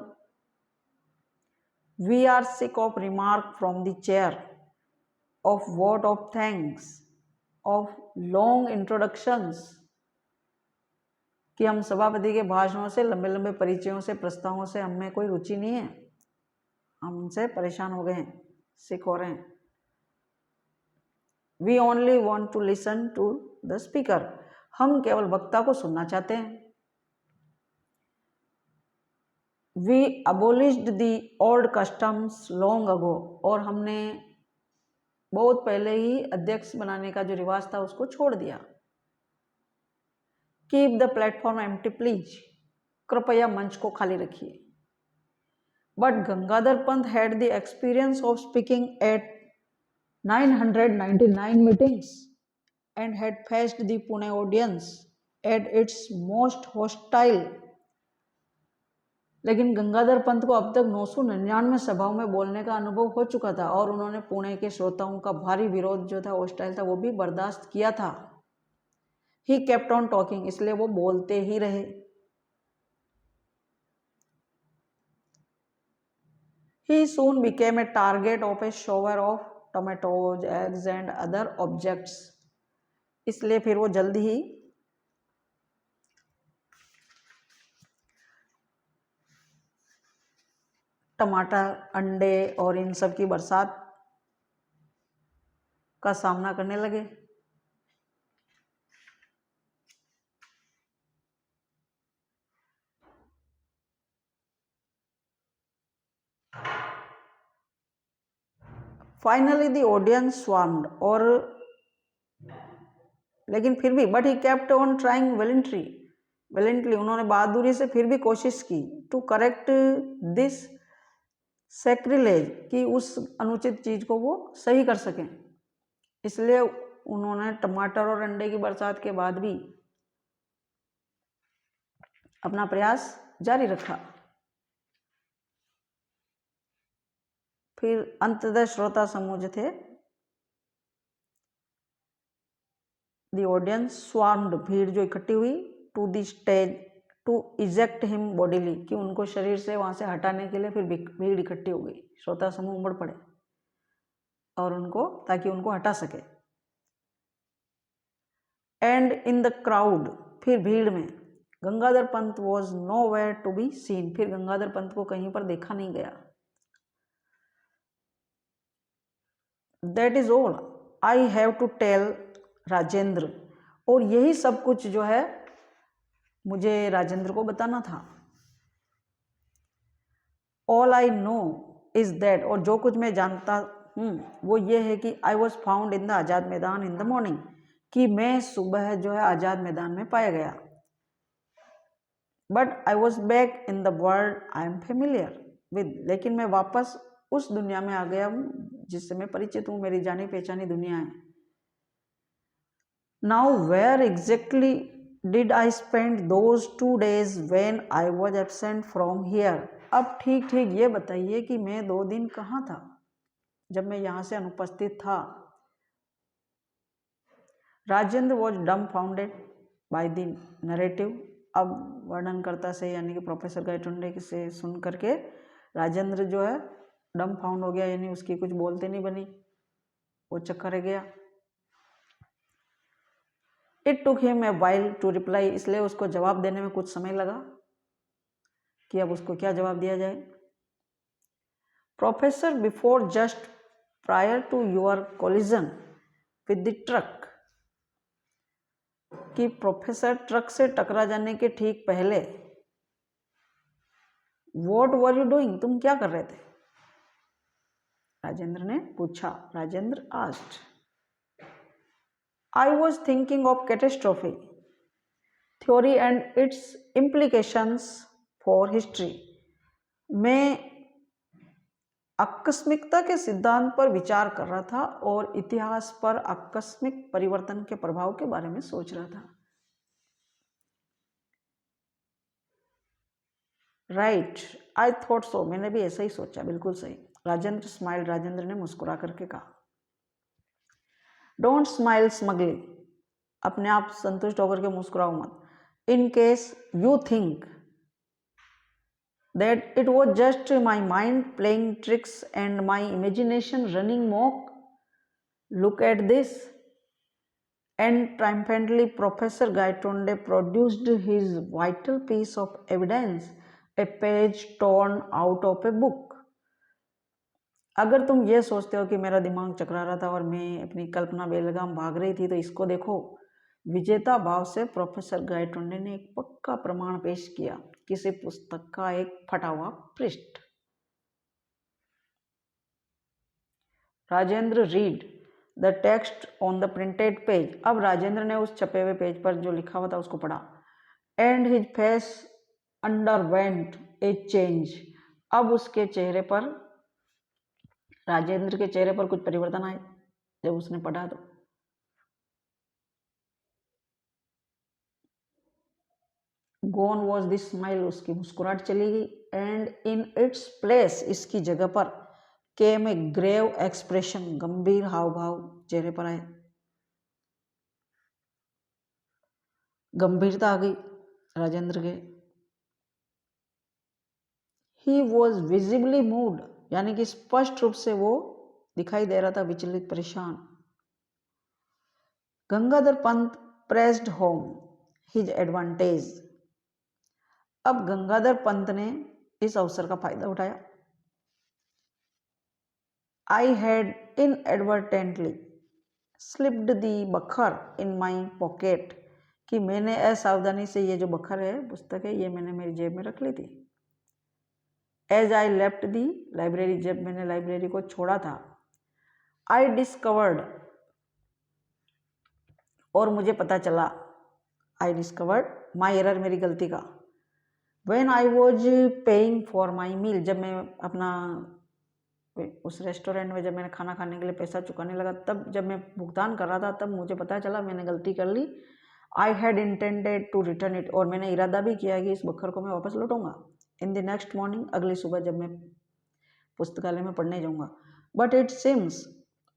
We are sick of remark from the chair, of vote of thanks, of long introductions, कि हम सभापति के भाषणों से, लंबे लंबे परिचयों से, प्रस्तावों से हमें कोई रुचि नहीं है, हम उनसे परेशान हो गए हैं, सिक हो रहे हैं। We only want to listen to the speaker, हम केवल वक्ता को सुनना चाहते हैं। We abolished the old customs long ago, और हमने बहुत पहले ही अध्यक्ष बनाने का जो रिवाज था उसको छोड़ दिया। Keep the platform empty please, कृपया मंच को खाली रखिए। But Gangadhar Pant had the experience of speaking at 999 meetings and had faced the Pune audience at its most hostile लेकिन गंगाधर पंत को अब तक 999 सभाओं में बोलने का अनुभव हो चुका था और उन्होंने पुणे के श्रोताओं का भारी विरोध जो था, हॉस्टाइल था, वो भी बर्दाश्त किया था। ही केप्ट ऑन टॉकिंग, इसलिए वो बोलते ही रहे। He soon became a target of a shower of tomatoes, eggs and other objects, इसलिए फिर वो जल्दी ही टमाटर, अंडे और इन सब की बरसात का सामना करने लगे। फाइनली द ऑडियंस स्वार्म्ड, और लेकिन फिर भी but he kept on trying valiantly, उन्होंने बहादुरी से फिर भी कोशिश की टू करेक्ट दिस सैक्रिलेज, कि उस अनुचित चीज को वो सही कर सकें। इसलिए उन्होंने टमाटर और अंडे की बरसात के बाद भी अपना प्रयास जारी रखा। फिर अंततः श्रोता समूह जो थे, द ऑडियंस स्वार्म्ड, भीड़ जो इकट्ठी हुई, to the stage to eject him bodily, कि उनको शरीर से वहां से हटाने के लिए फिर भीड़ इकट्ठी हो गई। श्रोता समूह उमड़ पड़े और उनको, ताकि उनको हटा सके। एंड इन द क्राउड, फिर भीड़ में, Gangadhar Pant was nowhere to be seen, फिर गंगाधर पंत को कहीं पर देखा नहीं गया। That is all I have to tell Rajendra, और यही सब कुछ जो है मुझे राजेंद्र को बताना था। All I know is that, और जो कुछ मैं जानता हूँ वो ये है कि I was found in the Azad Maidan in the morning, कि मैं सुबह जो है आज़ाद मैदान में पाया गया। But I was back in the world I am familiar with, लेकिन मैं वापस उस दुनिया में आ गया हूँ जिससे मैं परिचित हूँ, मेरी जानी पहचानी दुनिया है। Now where exactly did I spend those 2 days when I was absent from here, अब ठीक ठीक ये बताइए कि मैं 2 दिन कहाँ था जब मैं यहाँ से अनुपस्थित था। राजेंद्र वॉज डम फाउंडेड बाई द नरेटिव, अब वर्णनकर्ता से यानी कि प्रोफेसर गायटोंडे से सुन करके राजेंद्र जो है डम फाउंड हो गया, यानी उसकी कुछ बोलते नहीं बनी, वो चक्कर रह गया। It took him a while to reply, इसलिए उसको जवाब देने में कुछ समय लगा कि अब उसको क्या जवाब दिया जाए। Professor, before just prior to your collision with the truck, कि प्रोफेसर ट्रक से टकरा जाने के ठीक पहले, व्हाट वर यू डूइंग, तुम क्या कर रहे थे, राजेंद्र ने पूछा। Rajendra asked, I was thinking of catastrophe theory and its implications for history. मैं आकस्मिकता के सिद्धांत पर विचार कर रहा था और इतिहास पर आकस्मिक परिवर्तन के प्रभाव के बारे में सोच रहा था। राइट, आई थॉट सो, मैंने भी ऐसा ही सोचा, बिल्कुल सही। राजेंद्र स्माइल, राजेंद्र ने मुस्कुरा करके कहा। डोंट स्माइल स्मगली, अपने आप संतुष्ट होकर के मुस्कुराओ मत। In case you think that it was just my mind playing tricks and my imagination running amok, look at this. And triumphantly professor Gaitonde produced his vital piece of evidence, a page torn out of a book. अगर तुम ये सोचते हो कि मेरा दिमाग चकरा रहा था और मैं अपनी कल्पना बेलगाम भाग रही थी, तो इसको देखो। विजेता भाव से प्रोफेसर गायटोंडे ने एक पक्का प्रमाण पेश किया, किसी पुस्तक का एक फटा हुआ पृष्ठ। Rajendra read the text on the printed page, अब राजेंद्र ने उस छपे हुए पेज पर जो लिखा हुआ था उसको पढ़ा। And his face underwent A change, अब उसके चेहरे पर, राजेंद्र के चेहरे पर कुछ परिवर्तन आए जब उसने पढ़ा तो। गॉन वॉज दिस स्माइल, उसकी मुस्कुराहट चली गई। एंड इन इट्स प्लेस, इसकी जगह पर, केम ए ग्रेव एक्सप्रेशन, गंभीर हाव भाव चेहरे पर आए, गंभीरता आ गई राजेंद्र के। ही वॉज विजिबली मूड, यानी कि स्पष्ट रूप से वो दिखाई दे रहा था विचलित, परेशान। Gangadhar Pant pressed home his advantage, अब गंगाधर पंत ने इस अवसर का फायदा उठाया। आई हैड इनएडवर्टेंटली स्लिप्ड दी बखर इन माई पॉकेट, कि मैंने असावधानी से ये जो बखर है पुस्तक है ये मैंने मेरी जेब में रख ली थी। As I left the library, जब मैंने लाइब्रेरी को छोड़ा था। आई डिस्कवर्ड, और मुझे पता चला, आई डिस्कवर्ड माई एरर, मेरी गलती का। When I was paying for my meal, जब मैं अपना उस रेस्टोरेंट में जब मैंने खाना खाने के लिए पैसा चुकाने लगा, तब जब मैं भुगतान कर रहा था तब मुझे पता चला मैंने गलती कर ली। I had intended to return it, और मैंने इरादा भी किया कि इस बखर को मैं वापस लौटूंगा। इन द नेक्स्ट मॉर्निंग, अगली सुबह जब मैं पुस्तकालय में पढ़ने जाऊंगा। But it seems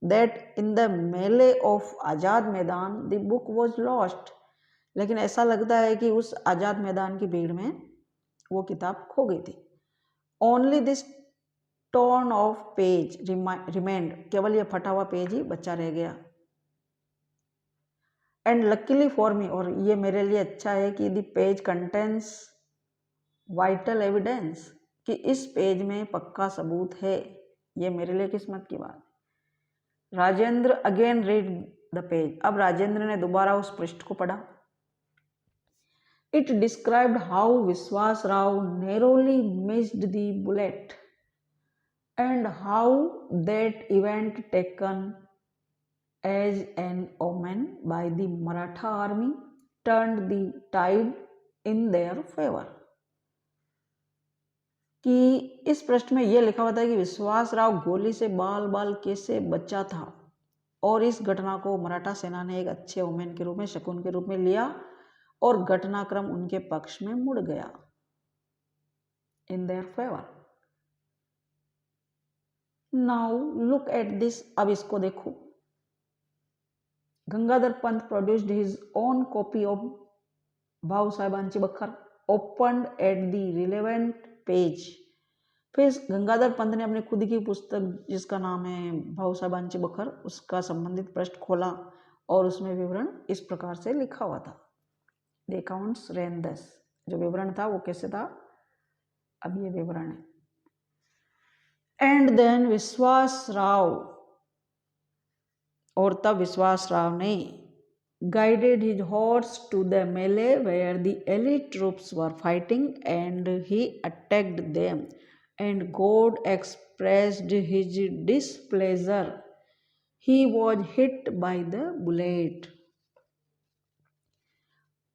that in the मेले ऑफ आज़ाद मैदान द बुक वॉज लॉस्ट, लेकिन ऐसा लगता है कि उस आज़ाद मैदान की भीड़ में वो किताब खो गई थी। Only this torn of page remained, केवल ये फटा हुआ पेज ही बचा रह गया। एंड लकीली फॉर मी, और ये मेरे लिए अच्छा है कि the page contains vital evidence, कि इस पेज में पक्का सबूत है। ये मेरे लिए किस्मत की बात। Rajendra again read the page, अब राजेंद्र ने दोबारा उस पृष्ठ को पढ़ा। इट डिस्क्राइब्ड हाउ विश्वास Rao narrowly missed the bullet and how that event taken as an omen by the Maratha army turned the tide in their favor, कि इस प्रश्न में यह लिखा हुआ था कि विश्वास राव गोली से बाल बाल कैसे बचा था, और इस घटना को मराठा सेना ने एक अच्छे ओमेन के रूप में, शकुन के रूप में लिया, और घटनाक्रम उनके पक्ष में मुड़ गया। In their favour. Now look at this, अब इसको देखो। Gangadhar Pant produced his own copy of भाऊ साहेबांची बखर, opened at the relevant page. फिर गंगाधर पंत ने अपनी खुद की पुस्तक जिसका नाम है भाऊ साहेबांची बखर, उसका संबंधित पृष्ठ खोला और उसमें विवरण इस प्रकार से लिखा हुआ था। द अकाउंट्स रेन दस, जो विवरण था वो कैसे था, अब ये विवरण है। एंड देन विश्वास राव, और तब विश्वास राव ने guided his horse to the melee where the elite troops were fighting, and he attacked them, and God expressed his displeasure. He was hit by the bullet.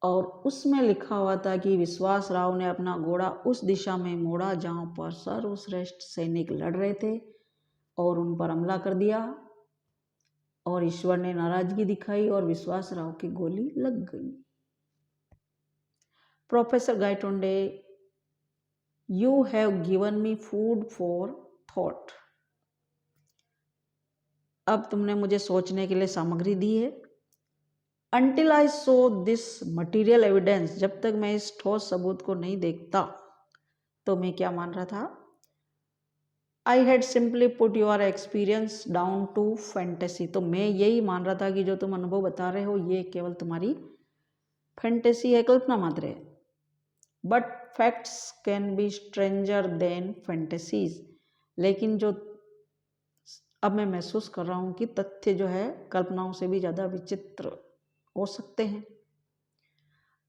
और उसमें लिखा हुआ था कि विश्वास राव ने अपना घोड़ा उस दिशा में मोड़ा जहाँ पर सर्वश्रेष्ठ सैनिक लड़ रहे थे, और उन पर हमला कर दिया, और ईश्वर ने नाराजगी दिखाई और विश्वास राव की गोली लग गई। Professor Gaitonde, you have given me food for thought, अब तुमने मुझे सोचने के लिए सामग्री दी है। Until I saw this material evidence, जब तक मैं इस ठोस सबूत को नहीं देखता तो मैं क्या मान रहा था? I had simply put your experience down to fantasy, तो मैं यही मान रहा था कि जो तुम अनुभव बता रहे हो ये केवल तुम्हारी फैंटेसी है, कल्पना मात्र है। But facts can be stranger than fantasies, लेकिन जो अब मैं महसूस कर रहा हूँ कि तथ्य जो है कल्पनाओं से भी ज़्यादा विचित्र हो सकते हैं।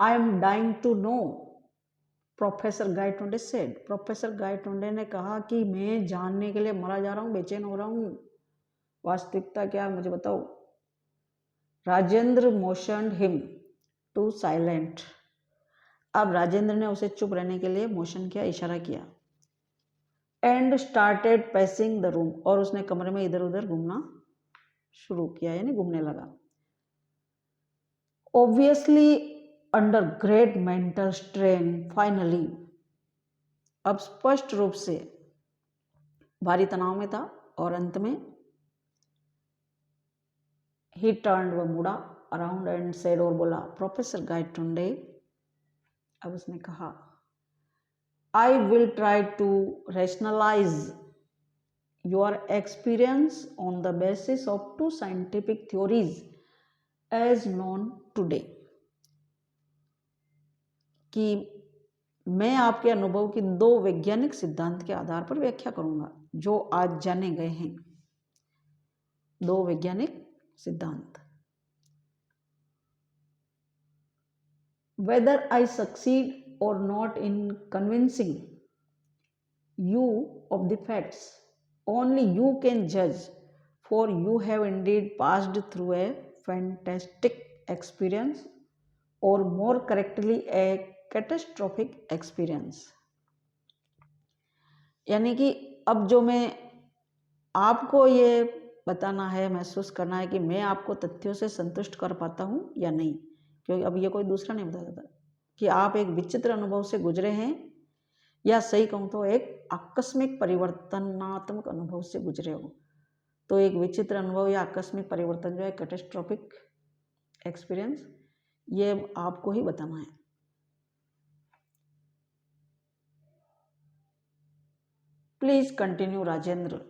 I am dying to know, professor Gaitonde said, professor Gaitonde ने कहा कि मैं जानने के लिए मरा जा रहा हूँ, बेचैन हो रहा हूँ, वास्तविकता क्या है मुझे बताओ। राजेंद्र मोशनड हिम टू साइलेंट, अब राजेंद्र ने उसे चुप रहने के लिए मोशन किया, इशारा किया। And started passing the room, और उसने कमरे में इधर उधर घूमना शुरू किया, यानी घूमने लगा। Obviously under great mental strain, finally अब स्पष्ट रूप से भारी तनाव में था और अंत में ही टर्न्ड, वह मुड़ा अराउंड एंड सेड, और बोला, प्रोफेसर गायटोंडे, अब उसने कहा, I will try to rationalize your experience on the basis of 2 scientific theories as known today, कि मैं आपके अनुभव की 2 वैज्ञानिक सिद्धांत के आधार पर व्याख्या करूंगा जो आज जाने गए हैं। 2 वैज्ञानिक सिद्धांत। Whether I succeed or not in convincing you of the facts, only you can judge, for you have indeed passed through a fantastic experience, or more correctly a catastrophic experience। यानी कि अब जो मैं आपको ये बताना है, महसूस करना है कि मैं आपको तथ्यों से संतुष्ट कर पाता हूँ या नहीं, क्योंकि अब ये कोई दूसरा नहीं बता सकता कि आप एक विचित्र अनुभव से गुजरे हैं, या सही कहूँ तो एक आकस्मिक परिवर्तनात्मक अनुभव से गुजरे हो। तो एक विचित्र अनुभव या आकस्मिक परिवर्तन जो है कैटास्ट्रोफिक एक्सपीरियंस, ये आपको ही बताना है। Please continue Rajendra,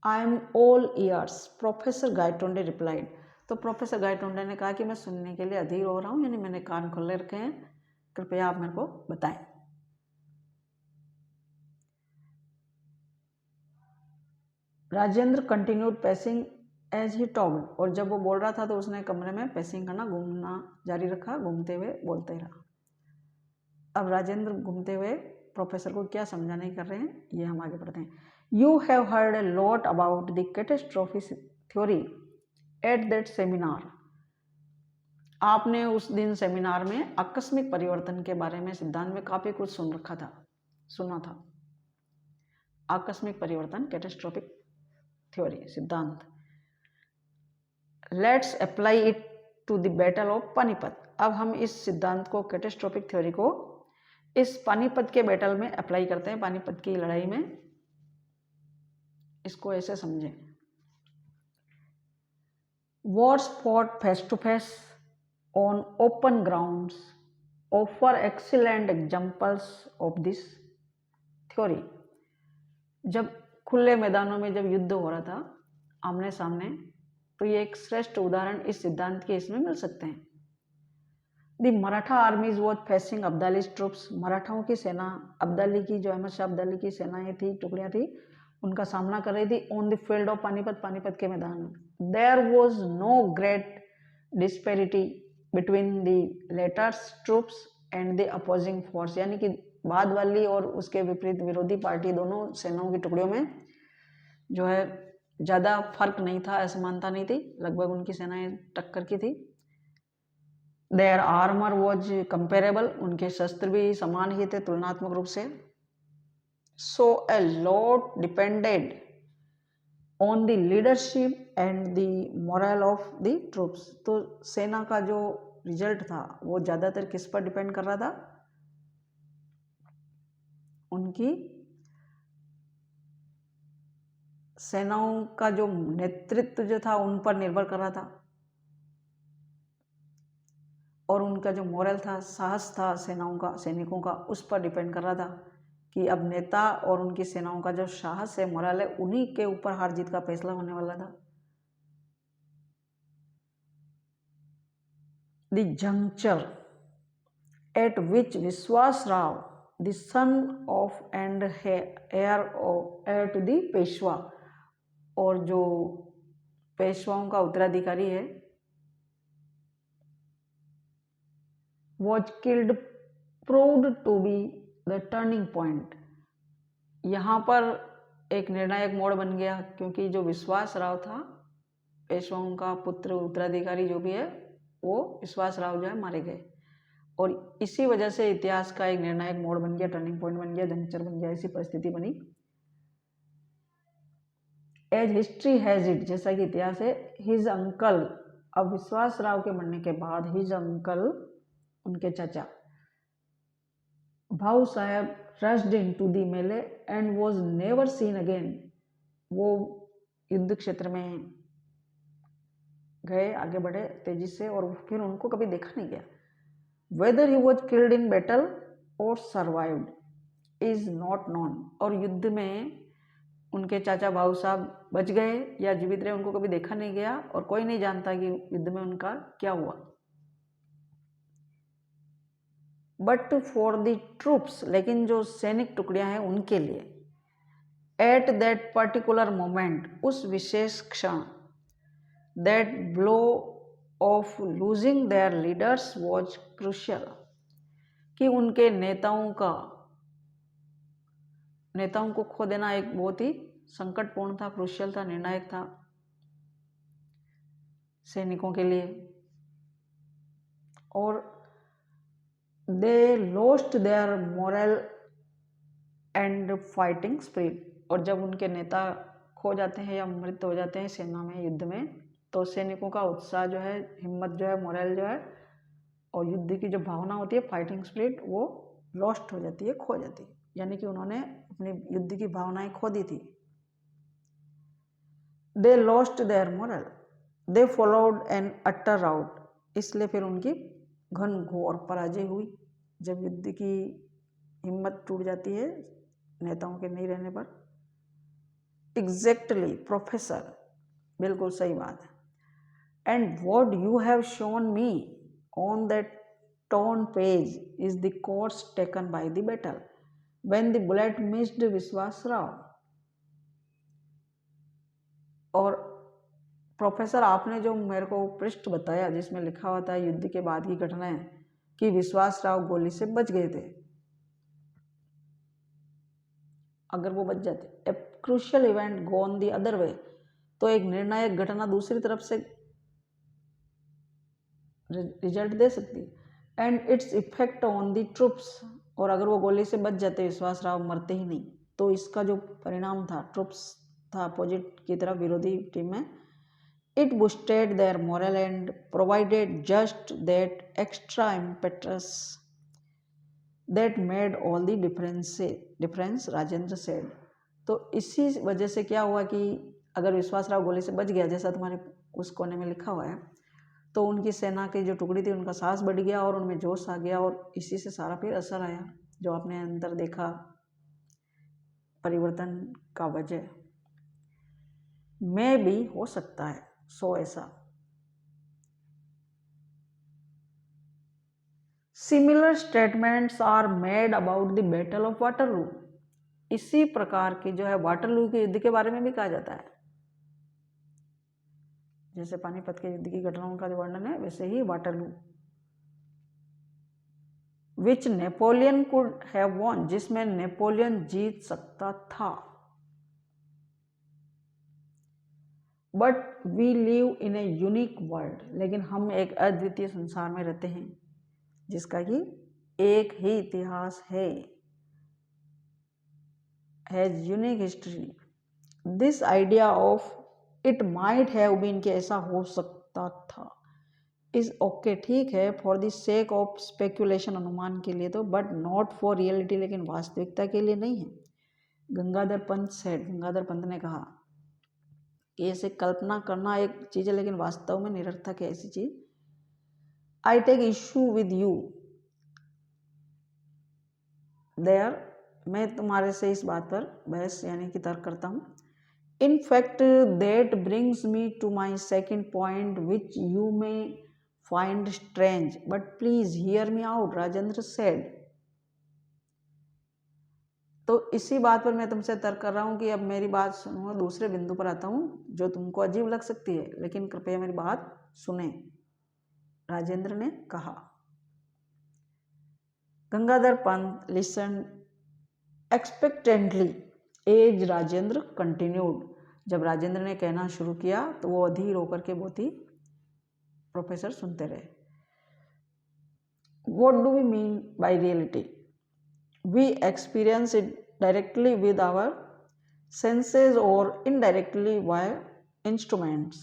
I am all ears, professor Gaitonde replied. तो प्रोफेसर गायटोंडे ने कहा कि मैं सुनने के लिए अधीर हो रहा हूँ, यानी मैंने कान खोले रखे हैं, कृपया आप मेरे को बताएं। Rajendra continued pacing as he talked, और जब वो बोल रहा था तो उसने कमरे में पेसिंग करना, घूमना जारी रखा, घूमते हुए बोलते रहा। अब राजेंद्र घूमते हुए प्रोफेसर को क्या समझाने कर रहे हैं, ये हम आगे पढ़ते हैं। You have heard a lot about the catastrophe theory at that seminar. आपने उस दिन सेमिनार में आकस्मिक परिवर्तन के बारे में, सिद्धांत में काफी कुछ सुना था। आकस्मिक परिवर्तन, कैटास्ट्रोफिक थ्योरी, सिद्धांत। Let's apply it to the battle of Panipat. अब हम इस सिद्धांत को, कैटास्ट्रोफिक थ्योरी को, इस पानीपत के बैटल में अप्लाई करते हैं, पानीपत की लड़ाई में। इसको ऐसे समझें, wars fought face to face on open grounds offer excellent examples of this theory। जब खुले मैदानों में जब युद्ध हो रहा था आमने सामने, तो ये एक श्रेष्ठ उदाहरण इस सिद्धांत के इसमें मिल सकते हैं। The Maratha armies was facing Abdali's troops. मराठाओं की सेना, अब्दाली की, जो अहमद शाह अब्दाली की सेनाएं थी, टुकड़ियां थी, उनका सामना कर रही थी on the field of Panipat, Panipat के मैदान में। There was no great disparity between the latter's troops and the opposing force, यानी कि बाद वाली और उसके विपरीत विरोधी पार्टी, दोनों सेनाओं की टुकड़ियों में जो है ज़्यादा फर्क नहीं था, असमानता नहीं थी, लगभग उनकी सेनाएं टक्कर की थी। देयर आर्मर वॉज कंपेरेबल, उनके शस्त्र भी समान ही थे तुलनात्मक रूप से। So a lot depended on the leadership and the morale of the troops. तो सेना का जो रिजल्ट था वो ज़्यादातर किस पर डिपेंड कर रहा था, उनकी सेनाओं का जो नेतृत्व जो था उन पर निर्भर कर रहा था, और उनका जो मोरल था, साहस था सेनाओं का, सैनिकों का, उस पर डिपेंड कर रहा था कि अब नेता और उनकी सेनाओं का जो साहस है, मोरल है, उन्हीं के ऊपर हार जीत का फैसला होने वाला था। The juncture at which Vishwas Rao the son of and heir to the Peshwa, और जो पेशवाओं का उत्तराधिकारी है, was killed proved to be the turning point। यहाँ पर एक निर्णायक मोड़ बन गया, क्योंकि जो विश्वास राव था, पेशवाओं का पुत्र उत्तराधिकारी जो भी है, वो विश्वास राव जो है मारे गए, और इसी वजह से इतिहास का एक निर्णायक मोड़ बन गया, टर्निंग पॉइंट बन गया, जंक्चर बन गया, ऐसी परिस्थिति बनी। एज हिस्ट्री हैज इट, जैसा कि इतिहास है, हिज अंकल, अब विश्वास राव के मरने के बाद हिज अंकल, उनके चाचा भाऊ साहब rushed into the melee and was never seen again. वो युद्ध क्षेत्र में गए, आगे बढ़े तेजी से और फिर उनको कभी देखा नहीं गया. Whether he was killed in battle or survived is not known. और युद्ध में उनके चाचा भाऊ साहब बच गए या जीवित रहे, उनको कभी देखा नहीं गया और कोई नहीं जानता कि युद्ध में उनका क्या हुआ. बट फॉर द ट्रूप्स, लेकिन जो सैनिक टुकड़ियां हैं उनके लिए, एट दैट पर्टिकुलर मोमेंट, उस विशेष क्षण, that blow of losing their leaders was crucial, कि उनके नेताओं को खो देना एक बहुत ही संकटपूर्ण था, क्रूशियल था, निर्णायक था सैनिकों के लिए. और दे lost their morale and fighting spirit, और जब उनके नेता खो जाते हैं या मृत हो जाते हैं सेना में, युद्ध में, तो सैनिकों का उत्साह जो है, हिम्मत जो है, मोरल जो है, और युद्ध की जो भावना होती है, फाइटिंग स्पिरिट, वो लॉस्ट हो जाती है, खो जाती है. यानी कि उन्होंने अपनी युद्ध की भावनाएं खो दी थी. They lost their morale, they followed an utter rout, इसलिए फिर उनकी घनघोर पराजय हुई. जब युद्ध की हिम्मत टूट जाती है नेताओं के नहीं रहने पर. एग्जैक्टली प्रोफेसर, बिल्कुल सही बात है. And what you have shown me on that torn page is the course taken by the battle when the bullet missed विश्वास राव. और प्रोफेसर, आपने जो मेरे को पृष्ठ बताया जिसमें लिखा हुआ था युद्ध के बाद की घटनाएं, कि विश्वास राव गोली से बच गए थे, अगर वो बच जाते, a crucial event gone the other way, तो एक निर्णायक घटना दूसरी तरफ से रिजल्ट दे सकती. And its effect on the troops, और अगर वो गोली से बच जाते, विश्वास राव मरते ही नहीं, तो इसका जो परिणाम था, ट्रूप्स था अपोजिट की तरफ, विरोधी टीम में, it boosted their morale and provided just that extra impetus that made all the difference, Rajendra said. तो इसी वजह से क्या हुआ कि अगर विश्वास राव गोली से बच गया, जैसा तुम्हारे उस कोने में लिखा हुआ है, तो उनकी सेना की जो टुकड़ी थी उनका साहस बढ़ गया और उनमें जोश आ गया, और इसी से सारा फिर असर आया जो आपने अंदर देखा परिवर्तन का वजह. में भी हो सकता है सो ऐसा. Similar statements are made about the battle of Waterloo, इसी प्रकार की जो है वाटरलू के युद्ध के बारे में भी कहा जाता है. जैसे पानीपत के युद्ध की घटनाओं का जो वर्णन है, वैसे ही Waterloo, which Napoleon could have won, जिसमें नेपोलियन जीत सकता था. But we live in a unique world, लेकिन हम एक अद्वितीय संसार में रहते हैं जिसका कि एक ही इतिहास है, has unique history. This idea of it might have been, कि ऐसा हो सकता था, इज ओके, ठीक है, for the sake of speculation, अनुमान के लिए तो, बट नॉट फॉर रियलिटी, लेकिन वास्तविकता के लिए नहीं है. गंगाधर पंत सेड, गंगाधर पंत ने कहा कि ऐसे कल्पना करना एक चीज है, लेकिन वास्तव में निरर्थक है ऐसी चीज. I take issue with you there, मैं तुम्हारे से इस बात पर बहस यानी कि तर्क करता हूँ. In fact, that brings me to my second point, which you may find strange, but please hear me out, Rajendra said. तो इसी बात पर मैं तुमसे तर्क कर रहा हूँ कि अब मेरी बात सुनो. दूसरे बिंदु पर आता हूँ जो तुमको अजीब लग सकती है, लेकिन कृपया मेरी बात सुने, राजेंद्र ने कहा. Gangadhar Pant listen expectantly as Rajendra continued. जब राजेंद्र ने कहना शुरू किया तो वो अधीर होकर के बहुत ही प्रोफेसर सुनते रहे. What do we mean by reality? We experience it directly with our senses or indirectly via instruments.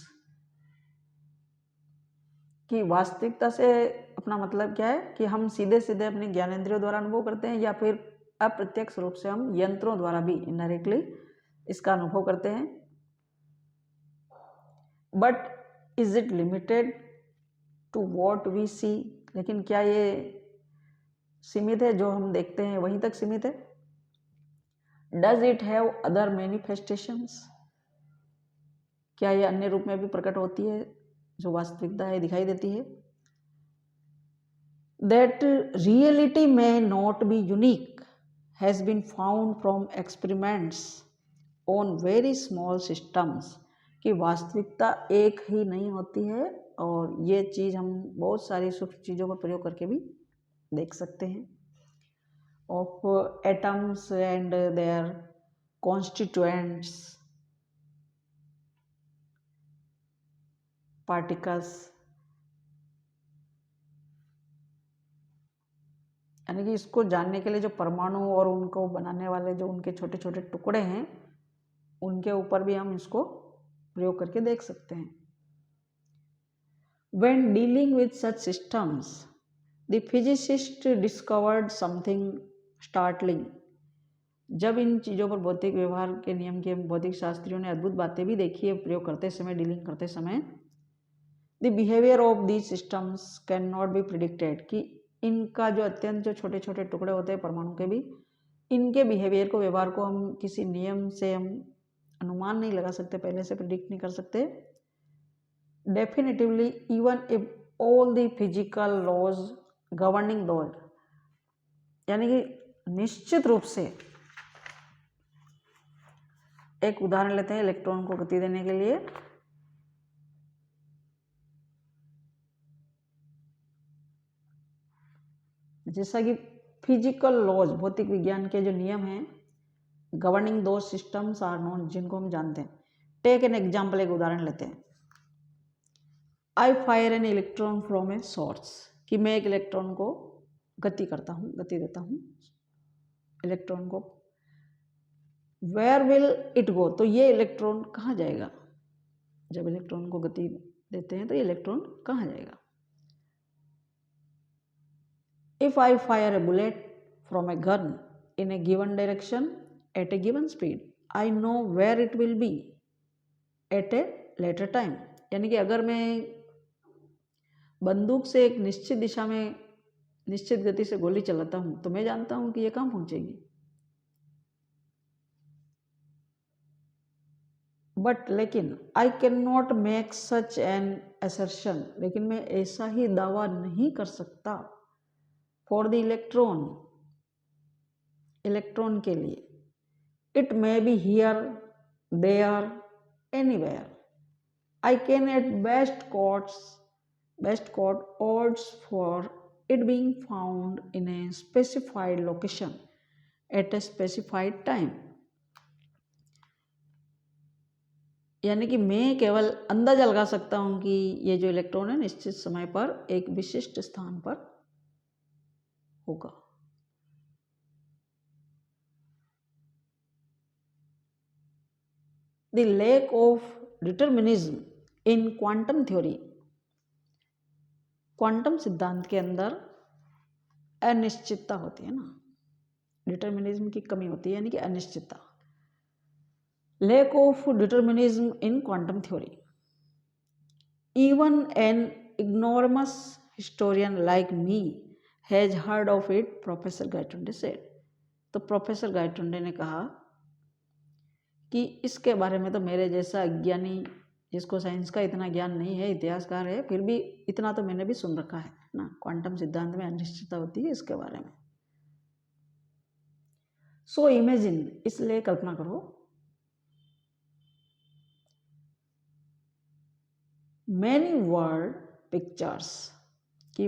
कि वास्तविकता से अपना मतलब क्या है कि हम सीधे सीधे अपने ज्ञानेंद्रियों द्वारा अनुभव करते हैं या फिर अप्रत्यक्ष रूप से हम यंत्रों द्वारा भी इनडायरेक्टली इसका अनुभव करते हैं। But is it limited to what we see, लेकिन क्या ये सीमित है, जो हम देखते हैं वहीं तक सीमित है? Does it have other manifestations, क्या ये अन्य रूप में भी प्रकट होती है जो वास्तविकता है दिखाई देती है? That reality may not be unique has been found from experiments on very small systems, कि वास्तविकता एक ही नहीं होती है और ये चीज़ हम बहुत सारी सूक्ष्म चीज़ों पर प्रयोग करके भी देख सकते हैं। Of atoms and their constituents, particles, यानी कि इसको जानने के लिए जो परमाणु और उनको बनाने वाले जो उनके छोटे छोटे टुकड़े हैं उनके ऊपर भी हम इसको प्रयोग करके देख सकते हैं। When dealing with such systems, the physicist discovered something startling. जब इन चीज़ों पर भौतिक व्यवहार के नियम के भौतिक शास्त्रियों ने अद्भुत बातें भी देखी है प्रयोग करते समय, डीलिंग करते समय। The behavior of these systems cannot be predicted, कि इनका जो अत्यंत जो छोटे छोटे टुकड़े होते हैं परमाणु के भी, इनके बिहेवियर को, व्यवहार को हम किसी नियम से हम अनुमान नहीं लगा सकते, पहले से प्रिडिक्ट नहीं कर सकते। Definitively even if all the physical laws governing those, यानी कि निश्चित रूप से, एक उदाहरण लेते हैं इलेक्ट्रॉन को गति देने के लिए। जैसा कि फिजिकल लॉज, भौतिक विज्ञान के जो नियम हैं, गवर्निंग दो सिस्टम्स आर नोन, जिनको हम जानते हैं। टेक एन एग्जाम्पल, एक उदाहरण लेते हैं। I fire an electron from a source, कि मैं एक इलेक्ट्रॉन को गति करता हूँ, गति देता हूँ इलेक्ट्रॉन को। वेयर विल इट गो, तो ये इलेक्ट्रॉन कहाँ जाएगा? जब इलेक्ट्रॉन को गति देते हैं तो ये इलेक्ट्रॉन कहाँ जाएगा? If I fire a bullet from a gun in a given direction at a given speed, I know where it will be at a later time. यानी कि अगर मैं बंदूक से एक निश्चित दिशा में निश्चित गति से गोली चलाता हूँ तो मैं जानता हूँ कि ये कहाँ पहुँचेगी। बट लेकिन I can not make such an assertion, लेकिन मैं ऐसा ही दावा नहीं कर सकता फॉर द इलेक्ट्रॉन, इलेक्ट्रॉन के लिए। It may be here, there, anywhere. I can at best quote odds for it being found in a specified location at a specified time, यानी कि मैं केवल अंदाजा लगा सकता हूं कि ये जो इलेक्ट्रॉन है निश्चित समय पर एक विशिष्ट स्थान पर होगा। The lack of determinism in quantum theory, quantum सिद्धांत के अंदर अनिश्चितता होती है ना, डिटर्मिनिज्म की कमी होती है, यानी कि अनिश्चितता। Lack of determinism in quantum theory, even an ignoramus historian like me has heard of it, professor Gaitonde said. तो प्रोफेसर गायटुंडे ने कहा कि इसके बारे में तो मेरे जैसा अज्ञानी, जिसको साइंस का इतना ज्ञान नहीं है, इतिहासकार है, फिर भी इतना तो मैंने भी सुन रखा है ना, क्वांटम सिद्धांत में अनिश्चितता होती है इसके बारे में। सो इमेजिन, इसलिए कल्पना करो, मैनी वर्ल्ड पिक्चर्स, कि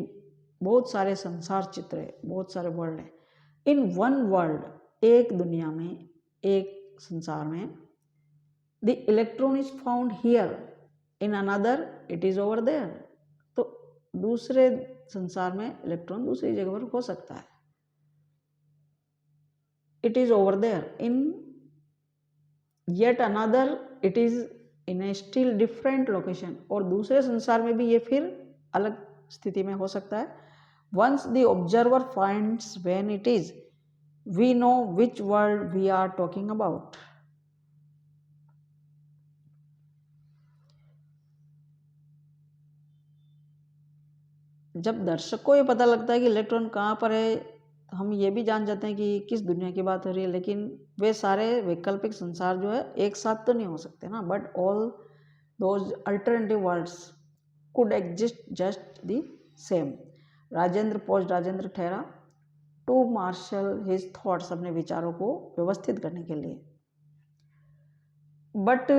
बहुत सारे संसार चित्र है, बहुत सारे वर्ल्ड है। इन वन वर्ल्ड, एक दुनिया में, एक संसार में, the electron is found here, in another it is over there. तो दूसरे संसार में इलेक्ट्रॉन दूसरी जगह पर हो सकता है, it is over there, in yet another it is in a still different location, और दूसरे संसार में भी ये फिर अलग स्थिति में हो सकता है। Once the observer finds when it is we know which world we are talking about. जब दर्शक को ये पता लगता है कि इलेक्ट्रॉन कहाँ पर है, हम ये भी जान जाते हैं कि किस दुनिया की बात हो रही है। लेकिन वे सारे वैकल्पिक संसार जो है एक साथ तो नहीं हो सकते ना, but all those alternative worlds could exist just the same. Rajendra ठहरा टू मार्शल हिज थॉट्स, अपने विचारों को व्यवस्थित करने के लिए। But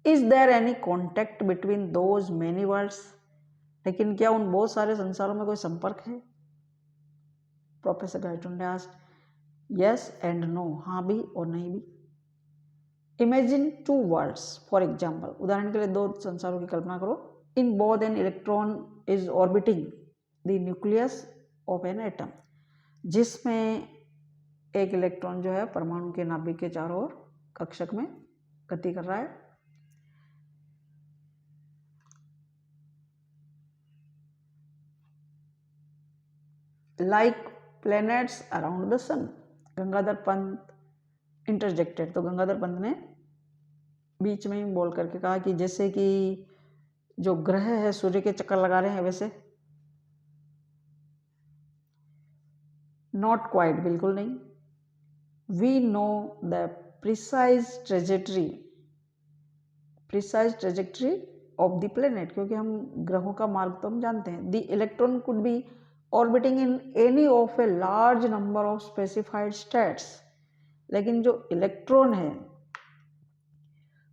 is there any contact between those many worlds, लेकिन क्या उन बहुत सारे संसारों में कोई संपर्क है? प्रोफेसर गायटोन ने आस्क्ड। यस एंड नो, हाँ भी और नहीं भी। Imagine two worlds for example, उदाहरण के लिए दो संसारों की कल्पना करो। In both an electron is orbiting the nucleus of an atom, जिसमें एक इलेक्ट्रॉन जो है परमाणु के नाभिक के चारों ओर कक्षक में गति कर रहा है। लाइक प्लैनेट्स अराउंड द सन, गंगाधर पंत इंटरजेक्टेड। तो गंगाधर पंत ने बीच में ही बोल करके कहा कि जैसे कि जो ग्रह है सूर्य के चक्कर लगा रहे हैं वैसे। नॉट क्वाइट, बिल्कुल नहीं। We know the precise trajectory of the planet, क्योंकि हम ग्रहों का मार्ग तो हम जानते हैं। The electron could be orbiting in any of a large number of specified states, लेकिन जो इलेक्ट्रॉन है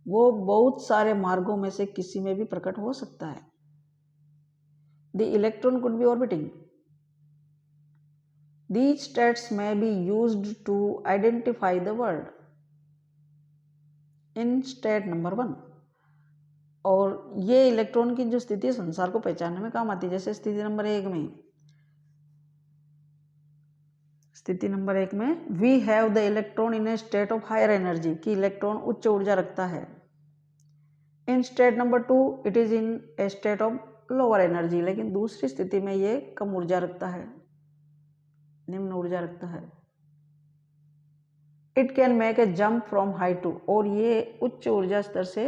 वो बहुत सारे मार्गों में से किसी में भी प्रकट हो सकता है। The electron could be orbiting, these states may be used to identify the world in state number 1। और ये इलेक्ट्रॉन की जो स्थिति संसार को पहचानने में काम आती है। जैसे स्थिति नंबर 1 में we have the electron in a state of higher energy, कि इलेक्ट्रॉन उच्च ऊर्जा रखता है। In state number 2 it is in a state of lower energy, लेकिन दूसरी स्थिति में ये कम ऊर्जा रखता है, निम्न ऊर्जा रखता है। It can make a jump from high to, और ये उच्च ऊर्जा स्तर से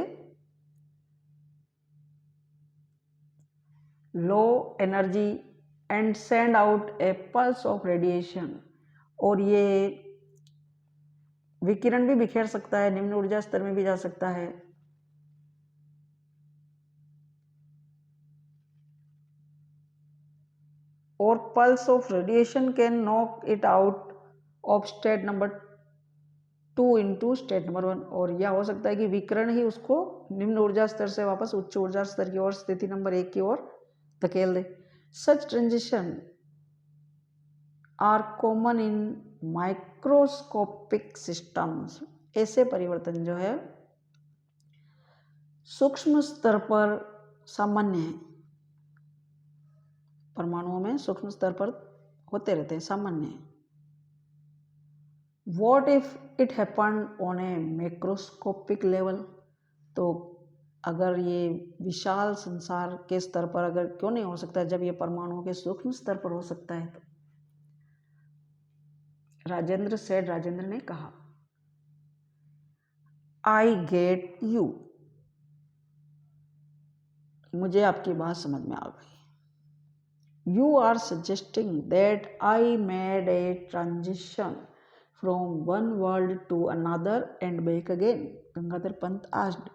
low energy and send out a pulse of radiation, और ये विकिरण भी बिखेर सकता है, निम्न ऊर्जा स्तर में भी जा सकता है। और pulse of radiation can knock it out of state number 2 into state number 1, और यह हो सकता है कि विकिरण ही उसको निम्न ऊर्जा स्तर से वापस उच्च ऊर्जा स्तर की ओर, स्थिति नंबर 1 की ओर धकेल दे। Such transitions are common in microscopic systems, ऐसे परिवर्तन जो है सूक्ष्म स्तर पर सामान्य है। परमाणुओं में सूक्ष्म स्तर पर होते रहते हैं, सामान्य है। What if it happened on a macroscopic level, तो अगर ये विशाल संसार के स्तर पर अगर क्यों नहीं हो सकता, जब ये परमाणुओं के सूक्ष्म स्तर पर हो सकता है तो। राजेंद्र ने कहा, आई गेट यू, मुझे आपकी बात समझ में आ गई। You are suggesting that I made a transition from one world to another and back again, Gangadhar Pant asked.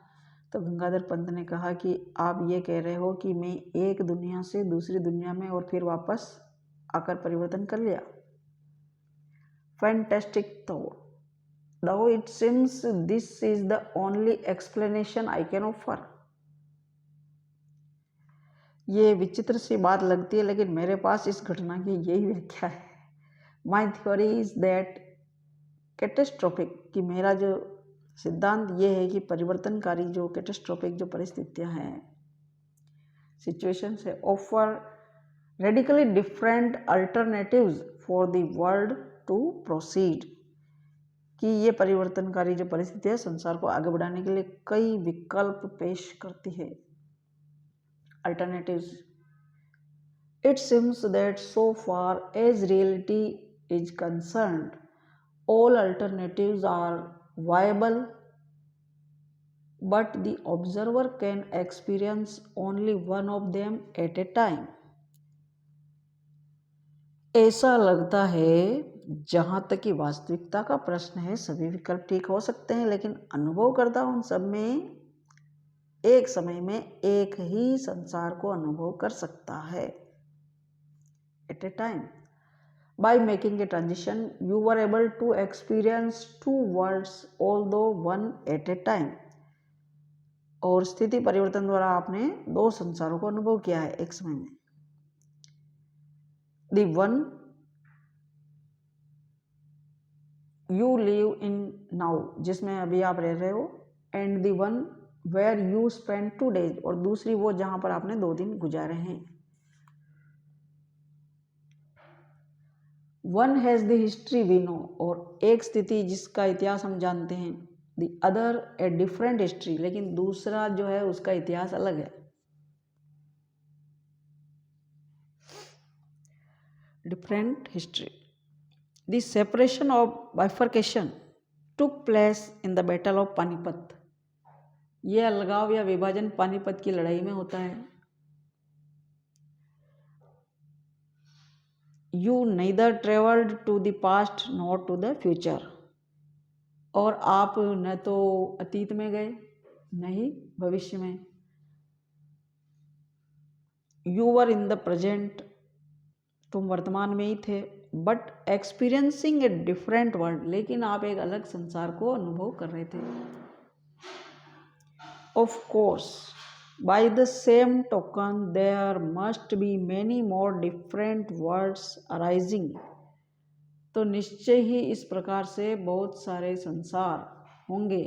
तो गंगाधर पंत ने कहा कि आप ये कह रहे हो कि मैं एक दुनिया से दूसरी दुनिया में और फिर वापस आकर परिवर्तन कर लिया। Fantastic thought, though it seems this is the only explanation I can offer। ये विचित्र सी बात लगती है, लेकिन मेरे पास इस घटना की यही व्याख्या है। My theory is that catastrophic, कि मेरा जो सिद्धांत ये है कि परिवर्तनकारी जो कैटेस्ट्रोफिक जो परिस्थितियां हैं, सिचुएशंस है, offer radically different alternatives for the world to proceed, कि ये परिवर्तनकारी जो परिस्थितियां संसार को आगे बढ़ाने के लिए कई विकल्प पेश करती है, alternatives। It seems that so far as reality is concerned, All alternatives are viable, but the observer can experience only one of them at a time. ऐसा लगता है जहाँ तक कि वास्तविकता का प्रश्न है सभी विकल्प ठीक हो सकते हैं, लेकिन अनुभवकर्ता उन सब में एक समय में एक ही संसार को अनुभव कर सकता है at a time. By making a transition, you were able to experience two worlds, although one at a time. और स्थिति परिवर्तन द्वारा आपने दो संसारों को अनुभव किया है एक समय में. The one you live in now, जिसमें अभी आप रह रहे हो, and the one where you spend 2 days, और दूसरी वो जहाँ पर आपने 2 दिन गुजारे हैं. One has the history we know, और एक स्थिति जिसका इतिहास हम जानते हैं. The other a different history, लेकिन दूसरा जो है उसका इतिहास अलग है. Different history. The separation of bifurcation took place in the Battle of Panipat. यह अलगाव या विभाजन पानीपत की लड़ाई में होता है. You neither traveled to the past nor to the future. और आप न तो अतीत में गए न ही भविष्य में. You were in the present, तुम वर्तमान में ही थे. But experiencing a different world, लेकिन आप एक अलग संसार को अनुभव कर रहे थे. Of course, by the same token there must be many more different worlds arising. तो निश्चय ही इस प्रकार से बहुत सारे संसार होंगे.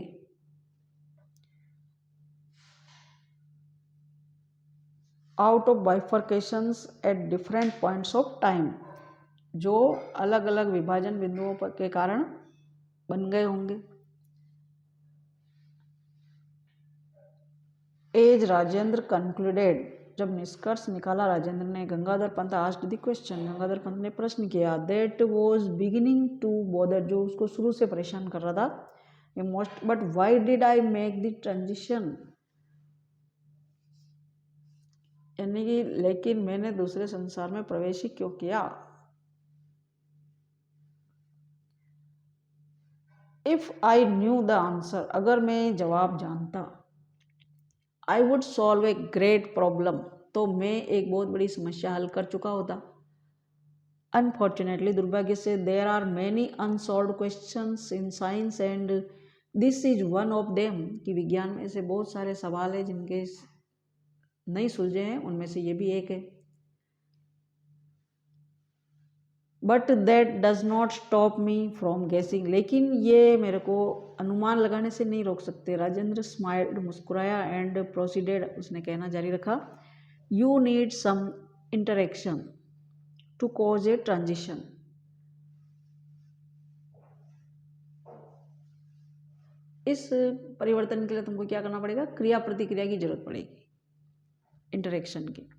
Out of bifurcations at different points of time, जो अलग अलग विभाजन बिंदुओं पर के कारण बन गए होंगे. एज राजेंद्र कंक्लूडेड, जब निष्कर्ष निकाला राजेंद्र ने, Gangadhar Pant asked the question, Gangadhar Pant ने प्रश्न किया. That was beginning to bother, जो उसको शुरू से परेशान कर रहा था. Most, but why did I make the transition, यानी कि लेकिन मैंने दूसरे संसार में प्रवेश ही क्यों किया. If I knew the answer, अगर मैं जवाब जानता. I would solve a great problem, तो मैं एक बहुत बड़ी समस्या हल कर चुका होता. अनफॉर्चुनेटली, दुर्भाग्य से, there are many unsolved questions in science and this is one of them, कि विज्ञान में ऐसे बहुत सारे सवाल है जिनके नहीं सुलझे हैं, उनमें से ये भी एक है. But that does not stop me from गेसिंग, लेकिन ये मेरे को अनुमान लगाने से नहीं रोक सकते. राजेंद्र स्माइल्ड, मुस्कुराया, एंड प्रोसीडेड, उसने कहना जारी रखा. You need some interaction to cause a transition. इस परिवर्तन के लिए तुमको क्या करना पड़ेगा, क्रिया प्रतिक्रिया की जरूरत पड़ेगी, इंटरेक्शन की.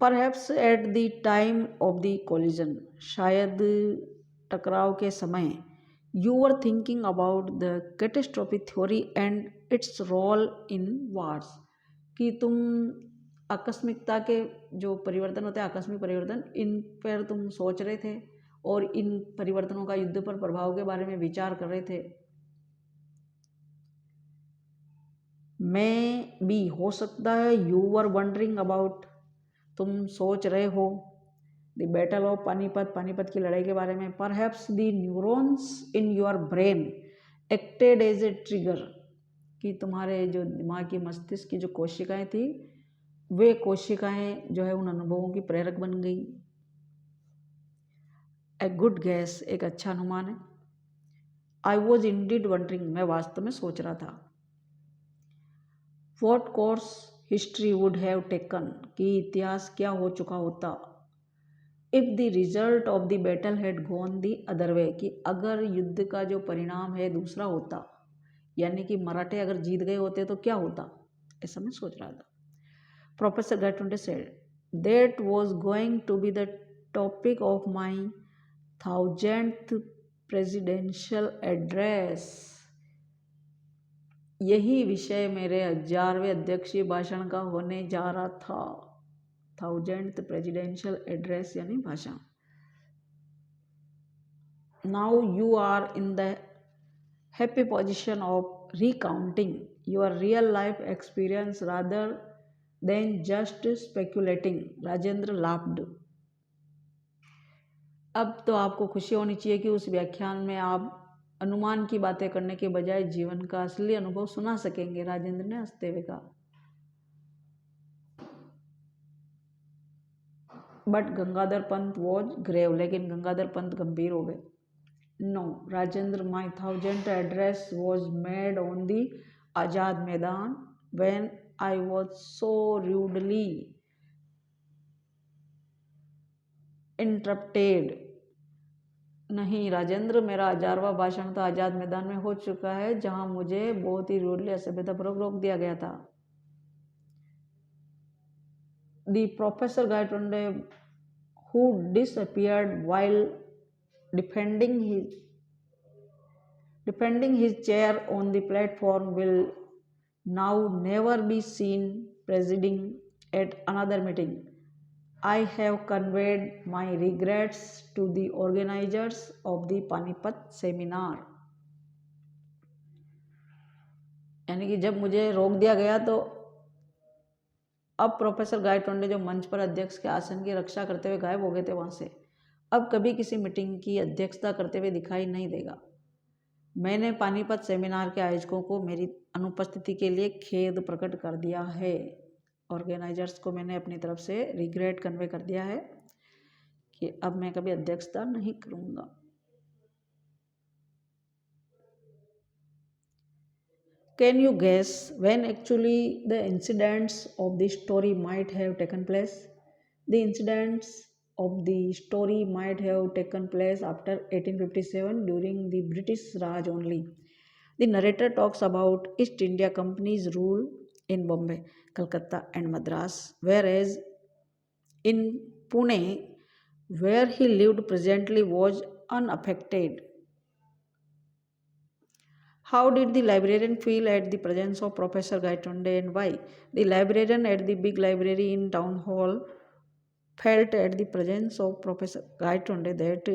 Perhaps at the time of the collision, शायद टकराव के समय. You were thinking about the catastrophe theory and its role in wars, कि तुम आकस्मिकता के जो परिवर्तन होते हैं, आकस्मिक परिवर्तन, इन पर तुम सोच रहे थे और इन परिवर्तनों का युद्ध पर प्रभाव के बारे में विचार कर रहे थे. मैं भी हो सकता है. यू वर वंडरिंग अबाउट, तुम सोच रहे हो. The battle of Panipat, Panipat की लड़ाई के बारे में. Perhaps the neurons in your brain acted as a trigger, कि तुम्हारे जो दिमाग की मस्तिष्क की जो कोशिकाएं थी, वे कोशिकाएं जो है उन अनुभवों की प्रेरक बन गई. ए गुड गैस, एक अच्छा अनुमान है. आई वॉज इंडीड वंडरिंग, मैं वास्तव में सोच रहा था. What course history would have taken, कि इतिहास क्या हो चुका होता. If the result of the battle had gone the other way, कि अगर युद्ध का जो परिणाम है दूसरा होता, यानी कि मराठे अगर जीत गए होते तो क्या होता, ऐसा मैं सोच रहा था. Professor Gaitonde said, that was going to be the topic of my 1000th presidential address, यही विषय मेरे 1000वें अध्यक्षीय भाषण का होने जा रहा था। 1000th प्रेसिडेंशियल एड्रेस यानी भाषण। Now you are in the happy position of recounting your real life experience rather than just speculating. Rajendra laughed. अब तो आपको खुशी होनी चाहिए कि उस व्याख्यान में आप अनुमान की बातें करने के बजाय जीवन का असली अनुभव सुना सकेंगे। राजेंद्र ने हंसते हुए कहा। But Gangadhar Pant was grave, लेकिन गंगाधर पंत गंभीर हो गए। No Rajendra, my 1000th address was made on the Azad Maidan when I was so rudely interrupted. नहीं राजेंद्र, मेरा 1000वां भाषण तो आजाद मैदान में हो चुका है, जहां मुझे बहुत ही रूडली असभ्यतापूर्वक रोक दिया गया था। The Professor Gaitonde, who disappeared while defending his chair on the platform, will now never be seen presiding at another meeting. I have conveyed my regrets to the organizers of the Panipat seminar. यानी कि जब मुझे रोक दिया गया तो अब professor Gaitonde जो मंच पर अध्यक्ष के आसन की रक्षा करते हुए गायब हो गए थे, वहां से अब कभी किसी मीटिंग की अध्यक्षता करते हुए दिखाई नहीं देगा। मैंने पानीपत सेमिनार के आयोजकों को मेरी अनुपस्थिति के लिए खेद प्रकट कर दिया है। ऑर्गेनाइजर्स को मैंने अपनी तरफ से रिग्रेट कन्वे कर दिया है कि अब मैं कभी अध्यक्षता नहीं करूँगा। Can you guess when actually the incidents of the story might have taken place? The incidents of the story might have taken place after 1857 during the British Raj only. The narrator talks about East India Company's rule in Bombay, Calcutta and Madras, whereas in Pune, where he lived presently, was unaffected. How did the librarian feel at the presence of Professor Gaitonde and why? The librarian at the big library in town hall felt at the presence of Professor Gaitonde that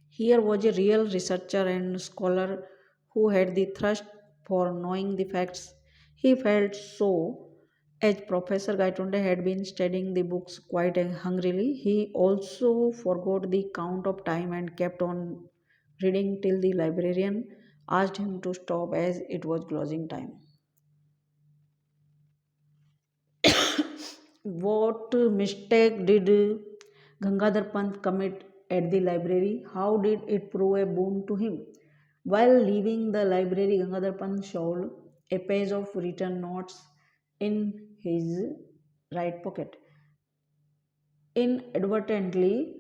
here was a real researcher and scholar who had the thirst for knowing the facts. He felt so as Professor Gaitonde had been studying the books quite hungrily. He also forgot the count of time and kept on reading till the librarian asked him to stop as it was closing time. What mistake did Gangadhar Pant commit at the library? How did it prove a boon to him? While leaving the library, Gangadhar Pant showed a page of written notes in his right pocket. Inadvertently,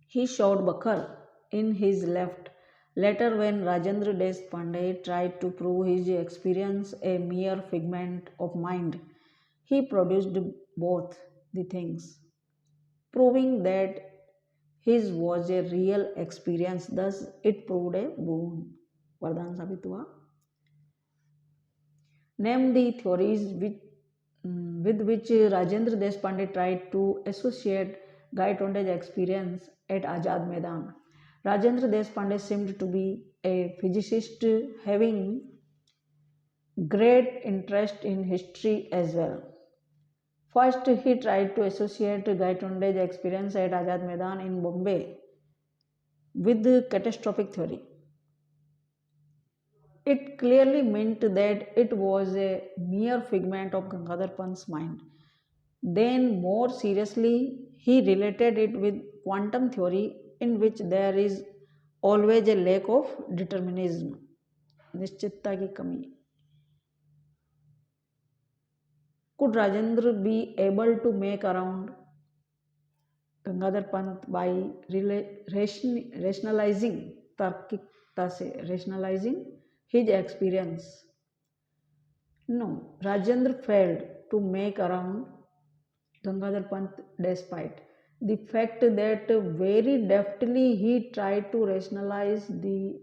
he showed Bakar in his left. Later, when Rajendra Deshpande tried to prove his experience a mere figment of mind, he produced both the things, proving that his was a real experience. Thus, it proved a boon. वरदान साबित हुआ। Name the theories with which Rajendra Deshpande tried to associate Gaitonde's experience at Azad Maidan. Rajendra Deshpande seemed to be a physicist having great interest in history as well. First, he tried to associate Gaitonde's experience at Azad Maidan in Bombay with the catastrophic theory. It clearly meant that it was a mere figment of Gangadhar Pant's mind. Then, more seriously, he related it with quantum theory, in which there is always a lack of determinism, निश्चितता की कमी. Could Rajendra be able to make around Gangadhar Pant by rationalizing, तार्किकता से rationalizing his experience? No, Rajendra failed to make around Gangadhar Pant despite The fact that very deftly he tried to rationalize the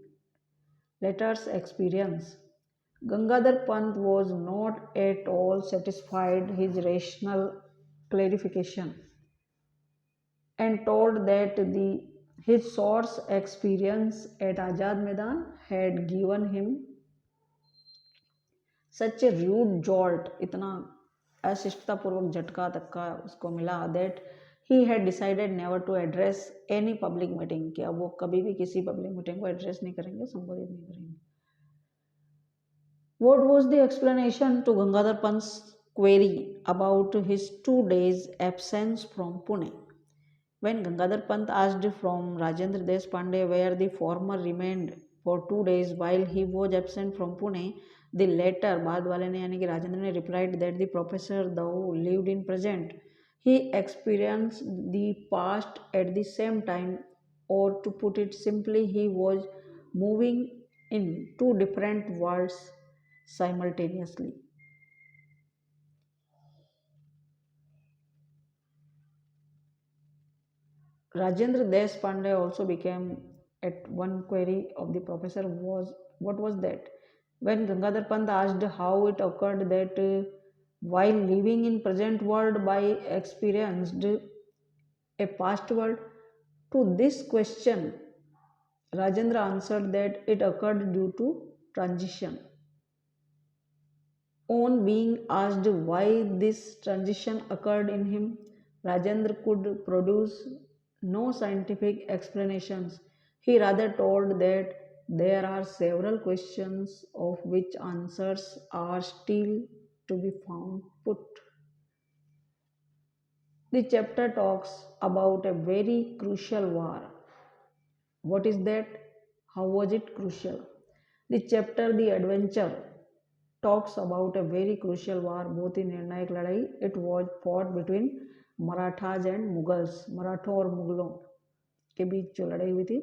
latter's experience. Gangadhar Pant was not at all satisfied his rational clarification and told that his source experience at Azad Maidan had given him such a rude jolt, इतना अशिष्टतापूर्वक झटका धक्का उसको मिला, that he had decided never to address any public meeting, कि अब वो कभी भी किसी public meeting को address नहीं करेंगे, संबोधित नहीं करेंगे. What was the explanation to Gangadhar Pant's query about his 2 days absence from Pune? When Gangadhar Pant asked from Rajendra Deshpande where the former remained for 2 days while he was absent from Pune, the latter, बाद वाले ने यानी कि राजेंद्र ने replied that the professor though lived in present, he experienced the past at the same time, or to put it simply, he was moving in two different worlds simultaneously. Rajendra Deshpande also became at one query of the professor was what was that? When Gangadhar Pant asked how it occurred that while living in present world by experienced a past world, to this question Rajendra answered that it occurred due to transition. On being asked why this transition occurred in him, Rajendra could produce no scientific explanations. He rather told that there are several questions of which answers are still to be found put. The chapter talks about a very crucial war. What is that? How was it crucial? The chapter The Adventure talks about a very crucial war, बहुत ही निर्णायक लड़ाई. It was fought between Marathas and Mughals, मराठों और मुगलों के बीच जो लड़ाई हुई थी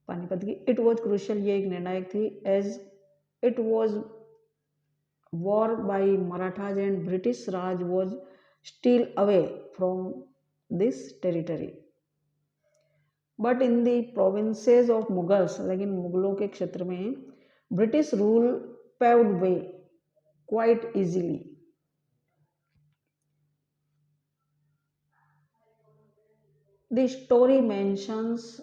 पानीपत की. It was crucial, ये एक निर्णायक थी, as it was war by Marathas and British Raj was still away from this territory. But in the provinces of Mughals, लेकिन मुगलों के क्षेत्र में British rule paved way quite easily. The story mentions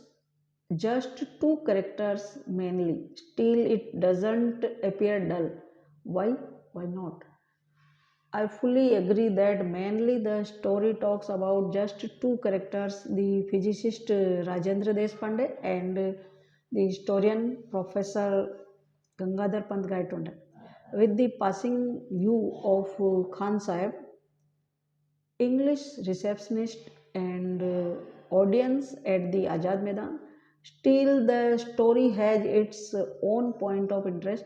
just two characters mainly. Still, it doesn't appear dull. Why? Why not? I fully agree that mainly the story talks about just two characters, the physicist Rajendra Deshpande and the historian Professor Gangadhar Pant Gaitonde. With the passing you of Khan Sahib, English receptionist and audience at the Azad Maidan, still the story has its own point of interest.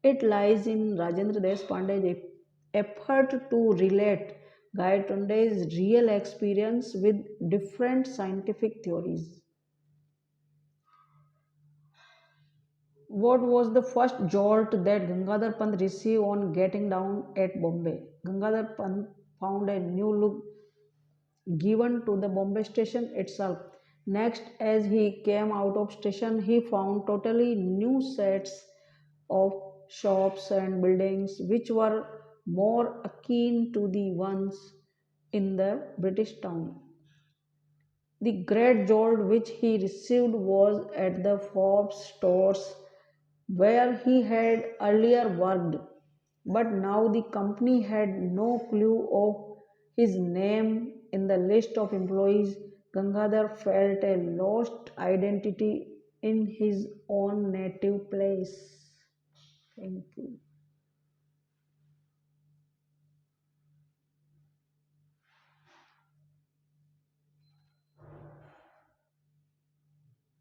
It lies in Rajendra Deshpande's effort to relate Gayatunde's real experience with different scientific theories. What was the first jolt that Gangadhar Pant received on getting down at Bombay? Gangadhar Pant found a new look given to the Bombay station itself. Next, as he came out of station, he found totally new sets of shops and buildings which were more akin to the ones in the British town. The great jolt which he received was at the Forbes stores where he had earlier worked, but now the company had no clue of his name in the list of employees. Gangadhar felt a lost identity in his own native place. Thank you.